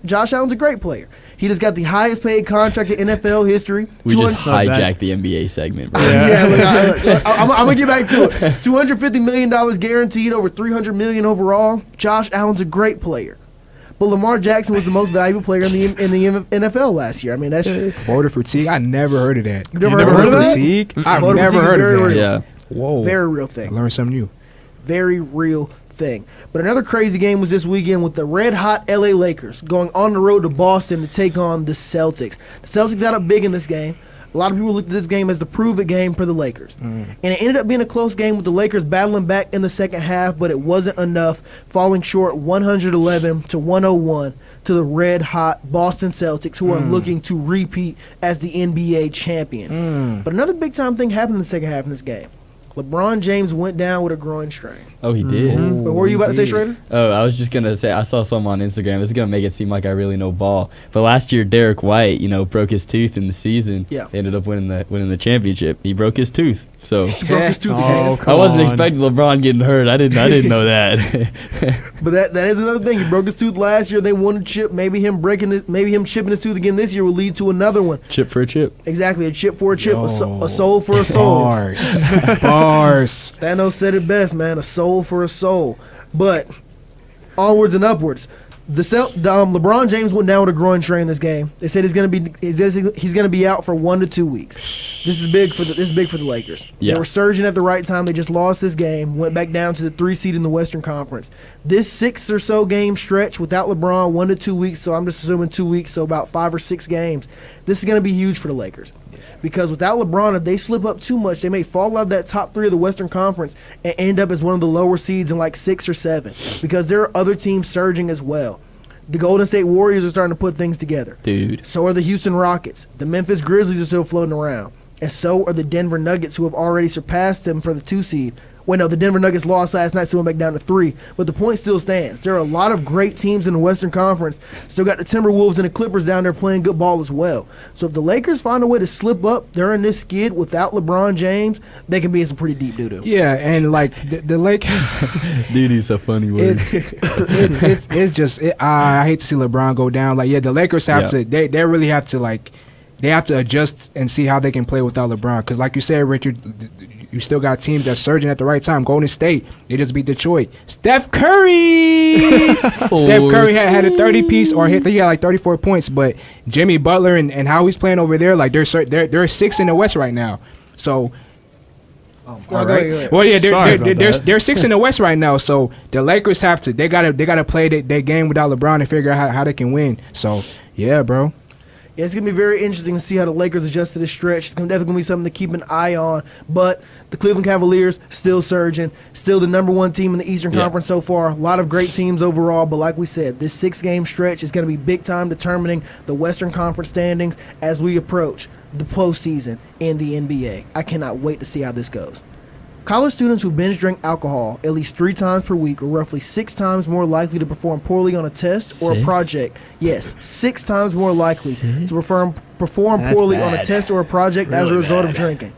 He just got the highest paid contract in NFL history. We just hijacked the NBA segment, bro. I'm going to get back to it. $250 million guaranteed, over $300 million overall. Josh Allen's a great player. But Lamar Jackson was the most valuable player in the NFL last year. I mean, that's voter fatigue. I never heard of that. You never heard of fatigue? I've never heard of that. Yeah. Whoa. Very real thing. I learned something new. Very real thing. But another crazy game was this weekend with the red-hot LA Lakers going on the road to Boston to take on the Celtics. The Celtics got up big in this game. A lot of people looked at this game as the prove-it game for the Lakers. And it ended up being a close game with the Lakers battling back in the second half, but it wasn't enough, falling short 111-101 to the red-hot Boston Celtics, who are looking to repeat as the NBA champions. But another big-time thing happened in the second half in this game. LeBron James went down with a groin strain. Oh, he did? But what were you about to say, Schrader? Oh, I was just going to say, I saw something on Instagram. It's going to make it seem like I really know ball. But last year, Derek White, broke his tooth in the season. Yeah. They ended up winning the championship. He broke his tooth. So He broke his tooth. I wasn't expecting LeBron getting hurt. I didn't know that. But that is another thing. He broke his tooth last year. They won a chip. Maybe him chipping his tooth again this year will lead to another one. Chip for a chip. Exactly, a chip for a chip, a soul for a soul. Bars. Thanos said it best, man. A soul for a soul. But onwards and upwards. LeBron James went down with a groin strain this game. They said he's gonna be out for 1 to 2 weeks. This is big for the Lakers. Yeah. They were surging at the right time. They just lost this game, went back down to the 3 seed in the Western Conference. This 6 or so game stretch without LeBron, 1 to 2 weeks. So I'm just assuming 2 weeks, so about 5 or 6 games. This is gonna be huge for the Lakers. Because without LeBron, if they slip up too much, they may fall out of that top 3 of the Western Conference and end up as one of the lower seeds in like 6 or 7. Because there are other teams surging as well. The Golden State Warriors are starting to put things together. Dude. So are the Houston Rockets. The Memphis Grizzlies are still floating around. And so are the Denver Nuggets, who have already surpassed them for the 2 seed. Well, no, the Denver Nuggets lost last night, so went back down to 3. But the point still stands. There are a lot of great teams in the Western Conference. Still got the Timberwolves and the Clippers down there playing good ball as well. So if the Lakers find a way to slip up during this skid without LeBron James, they can be in some pretty deep doo-doo. Yeah, and like the Lakers. Dude, he's a funny word. It's just I hate to see LeBron go down. Like, yeah, the Lakers have to. They really have to they have to adjust and see how they can play without LeBron. Because like you said, Richard, you still got teams that's surging at the right time. Golden State, they just beat Detroit. Steph Curry! Steph Curry had a 30-piece, or he had like 34 points. But Jimmy Butler and how he's playing over there, like they're 6 in the West right now. So, all right. Well, yeah, they're 6 in the West right now. So the Lakers they gotta play their game without LeBron and figure out how they can win. So yeah, bro. Yeah, it's going to be very interesting to see how the Lakers adjust to this stretch. It's definitely going to be something to keep an eye on. But the Cleveland Cavaliers still surging, still the number 1 team in the Eastern Conference so far. A lot of great teams overall. But like we said, this 6-game stretch is going to be big time determining the Western Conference standings as we approach the postseason in the NBA. I cannot wait to see how this goes. College students who binge drink alcohol at least 3 times per week are roughly 6 times more likely to perform poorly on a test or a project. Yes, 6 times more likely to perform poorly on a test or a project as a result of drinking.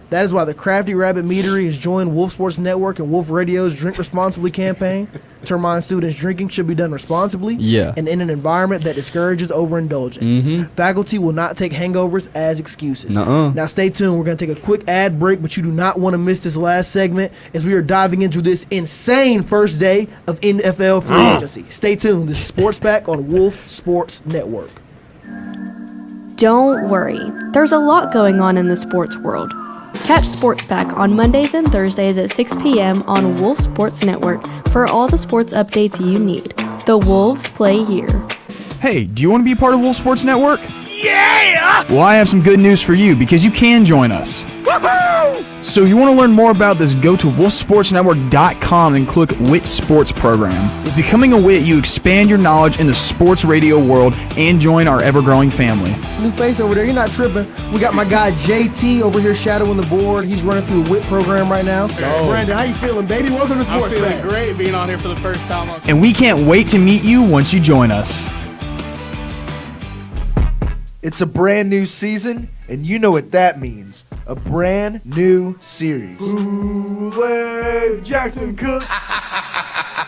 That is why the Crafty Rabbit Meadery has joined Wolf Sports Network and Wolf Radio's Drink Responsibly campaign to remind students drinking should be done responsibly and in an environment that discourages overindulging. Faculty will not take hangovers as excuses. Now stay tuned. We're going to take a quick ad break, but you do not want to miss this last segment as we are diving into this insane first day of NFL free agency. Stay tuned. This is Sports Pack on Wolf Sports Network. Don't worry. There's a lot going on in the sports world. Catch Sports Pack on Mondays and Thursdays at 6 p.m. on Wolf Sports Network for all the sports updates you need. The Wolves play here. Hey, do you want to be a part of Wolf Sports Network? Yeah! Well, I have some good news for you because you can join us. So if you want to learn more about this, go to wolfsportsnetwork.com and click WIT Sports Program. With becoming a WIT, you expand your knowledge in the sports radio world and join our ever-growing family. New face over there, you're not tripping. We got my guy JT over here shadowing the board. He's running through the WIT program right now. Brandon, how you feeling, baby? Welcome to Sports I'm feeling Pack. great being on here for the first time. And we can't wait to meet you once you join us. It's a brand new season, and you know what that means. A brand new series. Kool-Aid Jackson Cook.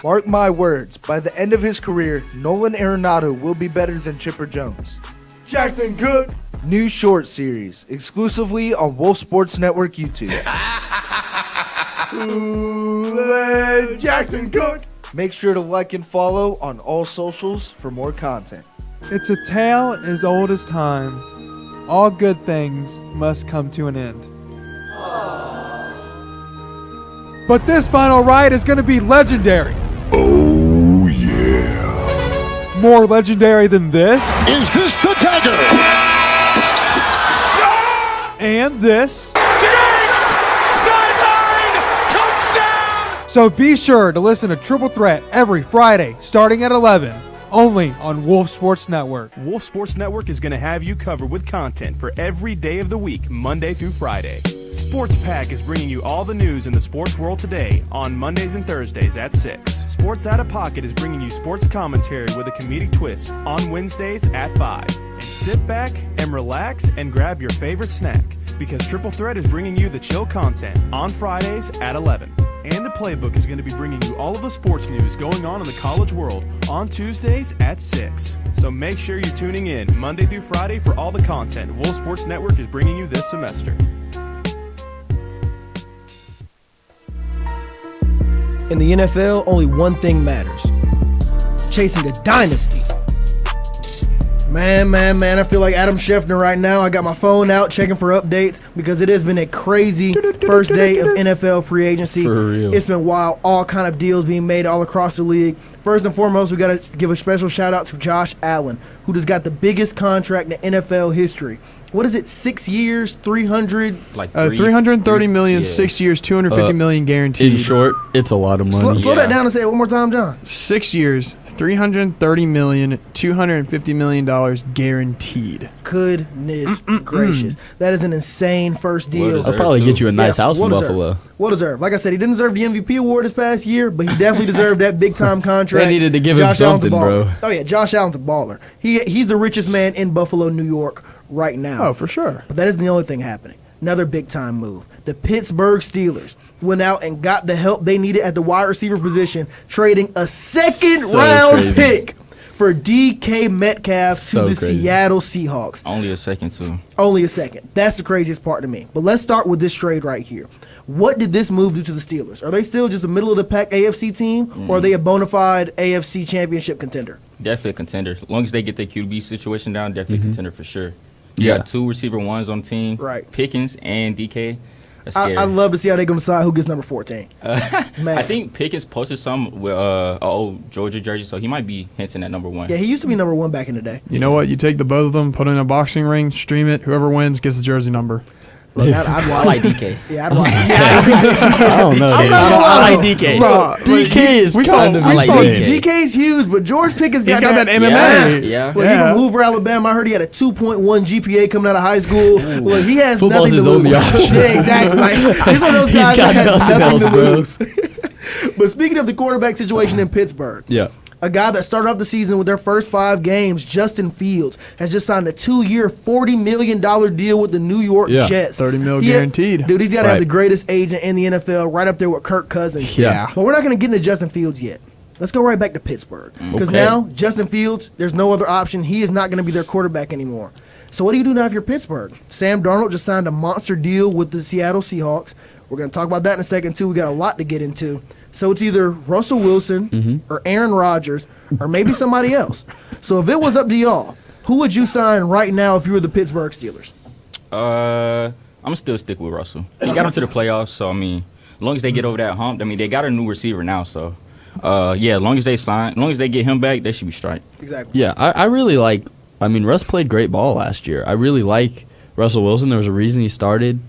Mark my words, by the end of his career, Nolan Arenado will be better than Chipper Jones. Jackson Cook. New short series, exclusively on Wolf Sports Network YouTube. Kool-Aid Jackson Cook. Make sure to like and follow on all socials for more content. It's a tale as old as time. All good things must come to an end. But this final ride is going to be legendary. Oh, yeah. More legendary than this. Is this the dagger? And this. Diggs! Sideline! Touchdown! So be sure to listen to Triple Threat every Friday starting at 11. Only on Wolf Sports Network. Wolf Sports Network is going to have you covered with content for every day of the week, Monday through Friday. Sports Pack is bringing you all the news in the sports world today on Mondays and Thursdays at 6. Sports Out of Pocket is bringing you sports commentary with a comedic twist on Wednesdays at 5. And sit back and relax and grab your favorite snack because Triple Threat is bringing you the chill content on Fridays at 11. And the Playbook is going to be bringing you all of the sports news going on in the college world on Tuesdays at 6. So make sure you're tuning in Monday through Friday for all the content Wolf Sports Network is bringing you this semester. In the NFL, only one thing matters. Chasing a dynasty. Man, I feel like Adam Schefter right now. I got my phone out checking for updates because it has been a crazy first day of NFL free agency. For real. It's been wild. All kind of deals being made all across the league. First and foremost, we got to give a special shout out to Josh Allen, who just got the biggest contract in NFL history. What is it? 6 years, 300? Like $330 million, yeah. 6 years, $250 million guaranteed. In short, it's a lot of money. Slow that down and say it one more time, John. 6 years, $330 million, $250 million guaranteed. Goodness gracious. That is an insane first deal. I'll probably get you a nice house in Buffalo. Well deserved. Like I said, he didn't deserve the MVP award this past year, but he definitely deserved that big time contract. They needed to give him something, bro. Oh yeah, Josh Allen's a baller. He's the richest man in Buffalo, New York right now. Oh, for sure. But that isn't the only thing happening. Another big time move. The Pittsburgh Steelers went out and got the help they needed at the wide receiver position, trading a second round pick for DK Metcalf to the Seattle Seahawks. Only a second, too. Only a second. That's the craziest part to me. But let's start with this trade right here. What did this move do to the Steelers? Are they still just a middle-of-the-pack AFC team, or are they a bona fide AFC championship contender? Definitely a contender. As long as they get their QB situation down, definitely a contender for sure. You got two receiver ones on the team, right? Pickens and DK. I'd love to see how they're going to decide who gets number 14. I think Pickens posted some with old Georgia jersey, so he might be hinting at number 1. Yeah, he used to be number 1 back in the day. You know what? You take the both of them, put it in a boxing ring, stream it. Whoever wins gets the jersey number. Look, I'd watch. I like DK. Yeah, I'd watch. I don't know. I like DK. DK is kind of DK's huge, but George Pickens got that MMA. Yeah. Look, he from Hoover, Alabama. I heard he had a 2.1 GPA coming out of high school. Look, he has Football's nothing his to only lose. option. Yeah, exactly. Like, he's one of those guys that has nothing to lose. But speaking of the quarterback situation in Pittsburgh, a guy that started off the season with their first 5 games, Justin Fields, has just signed a 2-year, $40 million deal with the New York Jets. $30 million guaranteed. Dude, he's got to have the greatest agent in the NFL, right up there with Kirk Cousins. Yeah. But we're not going to get into Justin Fields yet. Let's go right back to Pittsburgh. Because now, Justin Fields, there's no other option. He is not going to be their quarterback anymore. So what do you do now if you're Pittsburgh? Sam Darnold just signed a monster deal with the Seattle Seahawks. We're going to talk about that in a second, too. We got a lot to get into. So it's either Russell Wilson or Aaron Rodgers or maybe somebody else. So if it was up to y'all, who would you sign right now if you were the Pittsburgh Steelers? I'm still stick with Russell. He got him to the playoffs, so, I mean, as long as they get over that hump, I mean, they got a new receiver now, so, as long as they get him back, they should be straight. Exactly. Yeah, I really like, I mean, Russ played great ball last year. I really like Russell Wilson. There was a reason he started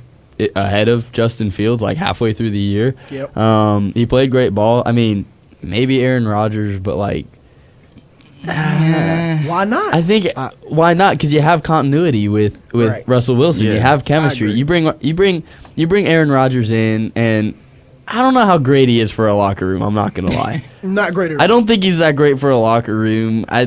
ahead of Justin Fields like halfway through the year. Yep. He played great ball. I mean, maybe Aaron Rodgers, but like, why not? I think why not? Because you have continuity with Right. Russell Wilson. Yeah. You have chemistry. I agree. You bring Aaron Rodgers in, and I don't know how great he is for a locker room. I'm not gonna lie. Not great at all. I don't think he's that great for a locker room. I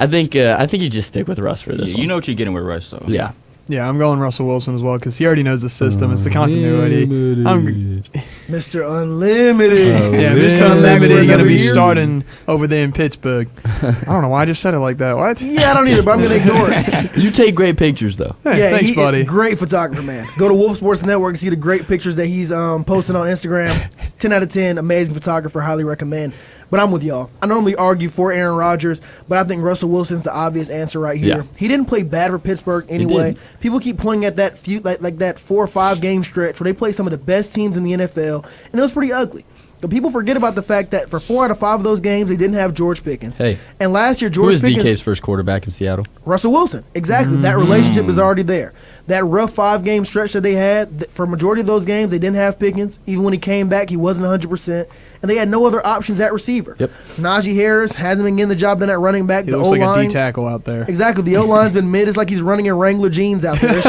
think you just stick with Russ for this one. You know what you're getting with Russ, so. Yeah. Yeah, I'm going Russell Wilson as well because he already knows the system. It's the continuity. Mr. Unlimited. Yeah, Mr. Come back for Unlimited going to another be year. starting over there in Pittsburgh. I don't know why I just said it like that. What? Yeah, I don't either, but I'm going to ignore it. You take great pictures though. Hey, Yeah, thanks, buddy. Great photographer, man. Go to Wolf Sports Network and see the great pictures that he's posting on Instagram. 10 out of 10, amazing photographer, highly recommend. But I'm with y'all. I normally argue for Aaron Rodgers, but I think Russell Wilson's the obvious answer right here. Yeah. He didn't play bad for Pittsburgh anyway. People keep pointing at that few like that 4 or 5 game stretch where they played some of the best teams in the NFL, and it was pretty ugly. But people forget about the fact that for 4 out of 5 of those games, they didn't have George Pickens. Hey. And last year, Who George is Pickens... DK's first quarterback in Seattle? Russell Wilson. Exactly. That relationship is already there. That rough 5-game stretch that they had, for a majority of those games, they didn't have Pickens. Even when he came back, he wasn't 100%. And they had no other options at receiver. Yep. Najee Harris hasn't been getting the job done at running back. He The looks like a O-line, D-tackle out there. exactly. The O-line's been mid. It's like he's running in Wrangler jeans out there.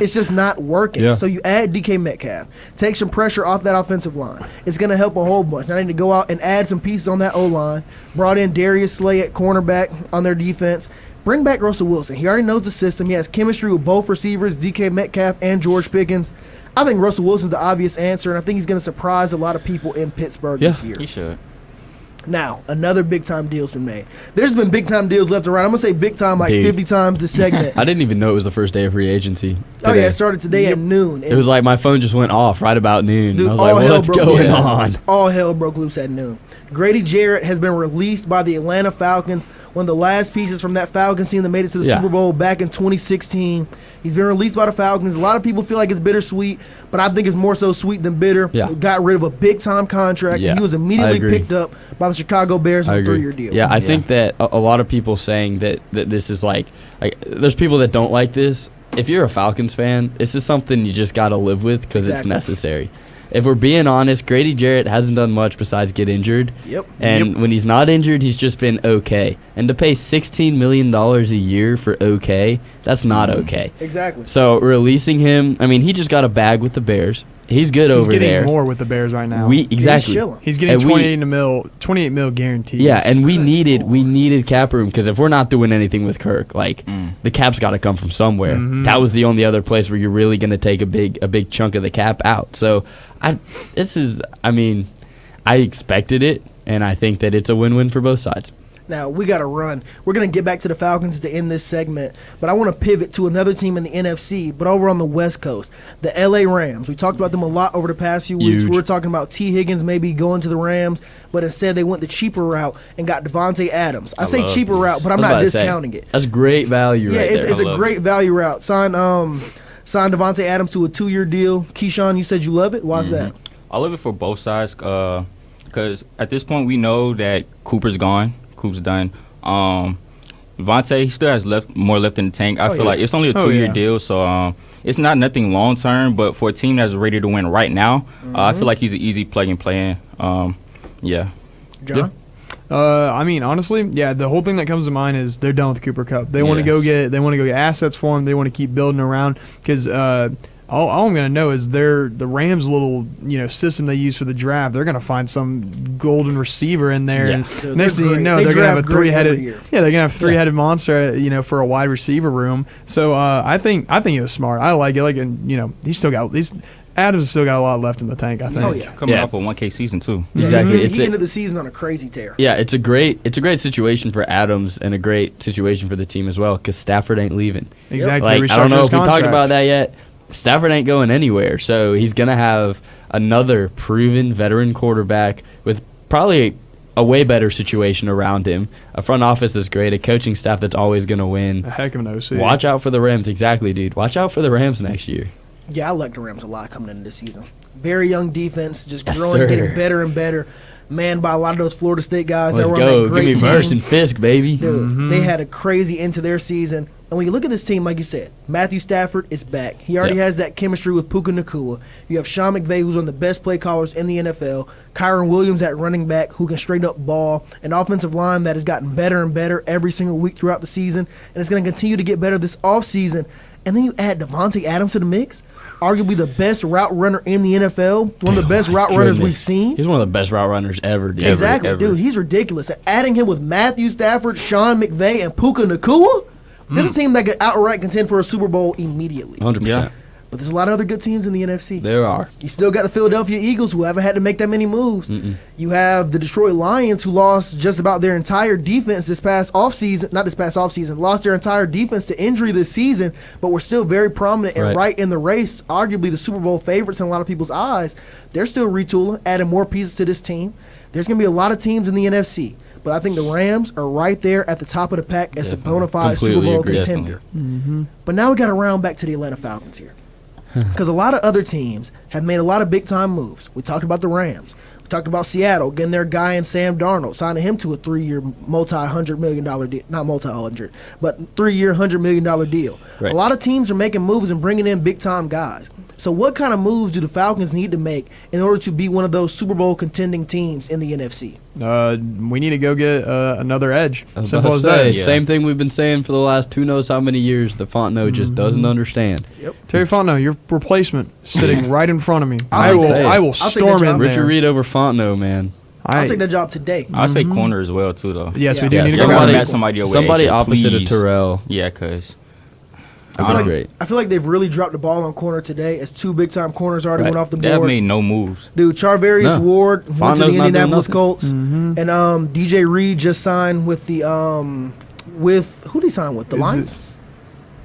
It's just not working. Yeah. So you add DK Metcalf. Take some pressure off that offensive line. It's going to help a whole bunch. Now they need to go out and add some pieces on that O-line. Brought in Darius Slay at cornerback on their defense. Bring back Russell Wilson. He already knows the system. He has chemistry with both receivers, DK Metcalf and George Pickens. I think Russell Wilson's the obvious answer, and I think he's going to surprise a lot of people in Pittsburgh this year. He should. Now, another big-time deal's been made. There's been big-time deals left and right. I'm going to say big-time like Dude. 50 times this segment. I didn't even know it was the first day of free agency. Oh, yeah, today. it started today at noon. It was like my phone just went off right about noon. Dude, I was all like, hell what's broke going loose. on? All hell broke loose at noon. Grady Jarrett has been released by the Atlanta Falcons, one of the last pieces from that Falcons team that made it to the Yeah. Super Bowl back in 2016. He's been released by the Falcons. A lot of people feel like it's bittersweet, but I think it's more so sweet than bitter. Yeah. Got rid of a big-time contract. Yeah, He was I immediately agree. picked up by the Chicago Bears on I a agree. 3-year deal. Yeah, I think that a lot of people saying that this is like there's people that don't like this. If you're a Falcons fan, this is something you just got to live with because it's Exactly. necessary. If we're being honest, Grady Jarrett hasn't done much besides get injured. Yep. And when he's not injured, he's just been okay. And to pay $16 million a year for okay, that's not okay. Exactly. So releasing him, I mean, he just got a bag with the Bears. He's good over He's getting there. more with the Bears right now. Exactly. He's getting And 28 mil guaranteed. Yeah, and we needed cap room because if we're not doing anything with Kirk, like the cap's got to come from somewhere. Mhm. That was the only other place where you're really going to take a big chunk of the cap out. So I expected it, and I think that it's a win-win for both sides. Now, we got to run. We're going to get back to the Falcons to end this segment, but I want to pivot to another team in the NFC, but over on the West Coast, the LA Rams. We talked about them a lot over the past few weeks. Huge. We were talking about T. Higgins maybe going to the Rams, but instead they went the cheaper route and got Devontae Adams. I say love cheaper this. route, but I'm I was not about to say, discounting it. That's great value Yeah, right there. it's a great value route. Sign Devontae Adams to a 2-year deal. Keyshawn, you said you love it. Why's that? I love it for both sides because at this point we know that Cooper's gone. Coop's done. Devontae, he still has more left in the tank. I feel like it's only a 2-year deal, so it's not nothing long term. But for a team that's ready to win right now, I feel like he's an easy plug and play in. Yeah. John? I mean, honestly, yeah. The whole thing that comes to mind is they're done with Cooper Kupp. They want to go get assets for him. They want to keep building around because all I'm gonna know is the Rams' little system they use for the draft. They're gonna find some golden receiver in there. Yeah. And next thing you know, they're gonna have a three-headed monster. For a wide receiver room. So I think it was smart. I like it. Adams has still got a lot left in the tank, I think. Oh, yeah. Coming off a 1K season too. Exactly. He ended the season on a crazy tear. Yeah, it's a great situation for Adams and a great situation for the team as well because Stafford ain't leaving. Exactly. Like, I don't know if we talked about that yet. Stafford ain't going anywhere, so he's gonna have another proven veteran quarterback with probably a way better situation around him, a front office that's great, a coaching staff that's always gonna win. A heck of an OC. Watch out for the Rams, exactly, dude. Watch out for the Rams next year. Yeah, I like the Rams a lot coming into this season. Very young defense, just Yes, growing, sir. getting better and better. Manned by a lot of those Florida State guys Let's that were on go. that great Give me team. Verse and Fisk, baby. Dude, they had a crazy into their season. And And when you look at this team, like you said, Matthew Stafford is back. He already has that chemistry with Puka Nacua. You have Sean McVay, who's one of the best play callers in the NFL. Kyron Williams at running back, who can straight up ball. An offensive line that has gotten better and better every single week throughout the season, and it's going to continue to get better this offseason. And then you add Devontae Adams to the mix, arguably the best route runner in the NFL, one of the best route runners we've seen. He's one of the best route runners ever. Dude. Exactly, ever. dude. He's ridiculous. Adding him with Matthew Stafford, Sean McVay, and Puka Nacua, this is a team that could outright contend for a Super Bowl immediately. 100%. Yeah. But there's a lot of other good teams in the NFC. There are. You still got the Philadelphia Eagles, who haven't had to make that many moves. You have the Detroit Lions, who lost just about their entire defense this past offseason. Not this past offseason. Lost their entire defense to injury this season, but were still very prominent and right in the race. Arguably the Super Bowl favorites in a lot of people's eyes. They're still retooling, adding more pieces to this team. There's going to be a lot of teams in the NFC. But I think the Rams are right there at the top of the pack as a bona fide Super Bowl contender. But now we got to round back to the Atlanta Falcons here. Because a lot of other teams have made a lot of big-time moves. We talked about the Rams. We talked about Seattle getting their guy in Sam Darnold, signing him to a 3-year multi-$100 million deal. Not multi-100, but 3-year $100 million deal. Right. A lot of teams are making moves and bringing in big-time guys. So what kind of moves do the Falcons need to make in order to be one of those Super Bowl contending teams in the NFC? We need to go get another edge. Simple as that. Same thing we've been saying for the last who knows how many years. The Fontenot just doesn't understand. Terry Fontenot, your replacement, sitting right in front of me. I I'll will take storm that in job. there. Richard Reed over Fontenot, man. I'll take that job today. I say corner as well too, though. Yes, we do need to go somebody opposite of Terrell. Yeah, because I feel like they've really dropped the ball on corner today, as two big-time corners already went off the board. They have made no moves. Dude, Charvarius Ward went to the Indianapolis Colts, Mm-hmm. and DJ Reed just signed with the who did he sign with? The Lions?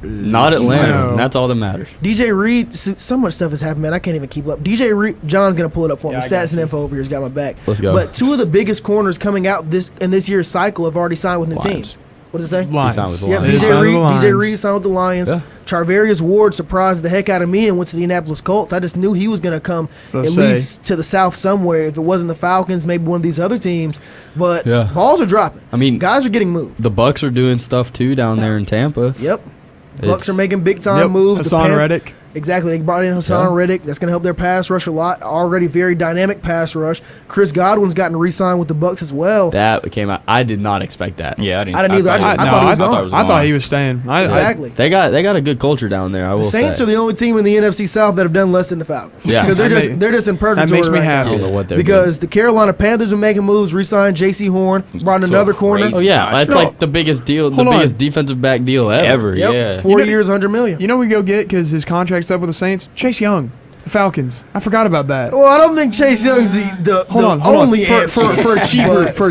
Not Atlanta. No. That's all that matters. DJ Reed, so much stuff has happened, man. I can't even keep up. DJ Reed, John's gonna pull it up for me. Stats and info over here's got my back. Let's go. But two of the biggest corners coming out in this year's cycle have already signed with new teams. What does it say? Lions. Yep, DJ Reed signed with the Lions. Yeah. Charvarius Ward surprised the heck out of me and went to the Indianapolis Colts. I just knew he was going to come least to the South somewhere. If it wasn't the Falcons, maybe one of these other teams. But balls are dropping. I mean, guys are getting moved. The Bucks are doing stuff too down there in Tampa. Yep. Bucks are making big time moves. Hassan Reddick. Exactly. They brought in Hassan Reddick. That's going to help their pass rush a lot. Already very dynamic pass rush. Chris Godwin's gotten re-signed with the Bucks as well. That came out. I did not expect that. Yeah, I didn't either. I thought he was gone. I thought he was staying. Exactly. They got a good culture down there. I will say. The Saints are the only team in the NFC South that have done less than the Falcons. Yeah, because they're just in purgatory. That makes me happy. I don't know what they're because the Carolina Panthers are making moves. Re-signed J.C. Horn. Brought in another corner. Oh yeah, that's like the biggest deal. The biggest defensive back deal ever. Yep. Yeah. 4 years, $100 million. You know we go get because his contract's up with the Saints. Chase Young, the Falcons. I forgot about that. Well, I don't think Chase Young's the only answer. For a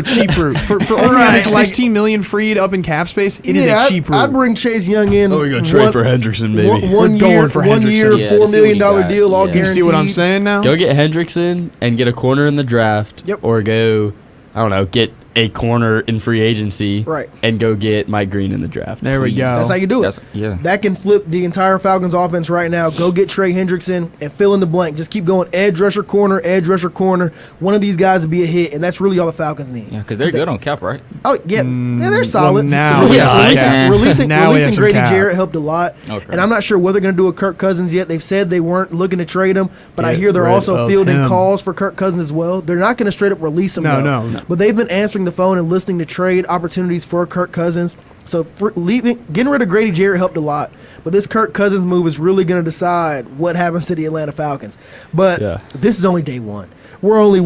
cheap route. For only like $16 million freed up in cap space, it is a cheap route. I'd bring Chase Young in. Oh, we're going to trade for Hendrickson, baby. One year, $4 million deal, all guaranteed. You see what I'm saying now? Go get Hendrickson and get a corner in the draft. Yep. Or go, I don't know, get a corner in free agency. Right. And go get Mike Green in the draft. There we go. That's how you do it. That can flip the entire Falcons offense right now. Go get Trey Hendrickson and fill in the blank. Just keep going edge rusher, corner. One of these guys will be a hit, and that's really all the Falcons need. Yeah, because they're good on cap, right? Oh, yeah. They're solid. Now releasing Grady cap. Jarrett helped a lot. Okay. And I'm not sure what they're going to do with Kirk Cousins yet. They've said they weren't looking to trade him, but I hear they're also fielding calls for Kirk Cousins as well. They're not going to straight up release him, No. But they've been answering the phone and listening to trade opportunities for Kirk Cousins. So getting rid of Grady Jarrett helped a lot. But this Kirk Cousins move is really going to decide what happens to the Atlanta Falcons. But this is only day one. We're only,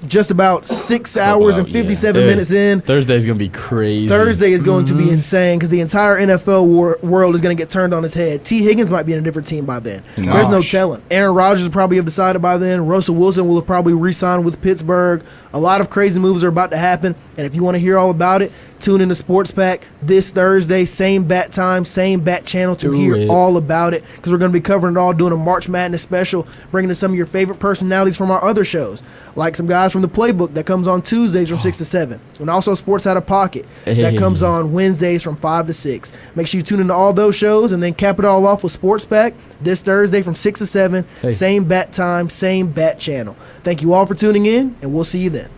just about 6 hours and 57 minutes in. Thursday's going to be crazy. Thursday is going to be insane because the entire NFL world is going to get turned on its head. T. Higgins might be in a different team by then. There's no telling. Aaron Rodgers will probably have decided by then. Russell Wilson will have probably re-signed with Pittsburgh. A lot of crazy moves are about to happen. And if you want to hear all about it, tune in to Sports Pack this Thursday. Same bat time, same bat channel to hear all about it because we're going to be covering it all, doing a March Madness special, bringing in some of your favorite personalities from our other shows, like some guys from the Playbook that comes on Tuesdays from 6 to 7, and also Sports Out of Pocket that comes on Wednesdays from 5 to 6. Make sure you tune into all those shows and then cap it all off with Sports Pack this Thursday from 6 to 7. Same bat time, same bat channel. Thank you all for tuning in, and we'll see you then.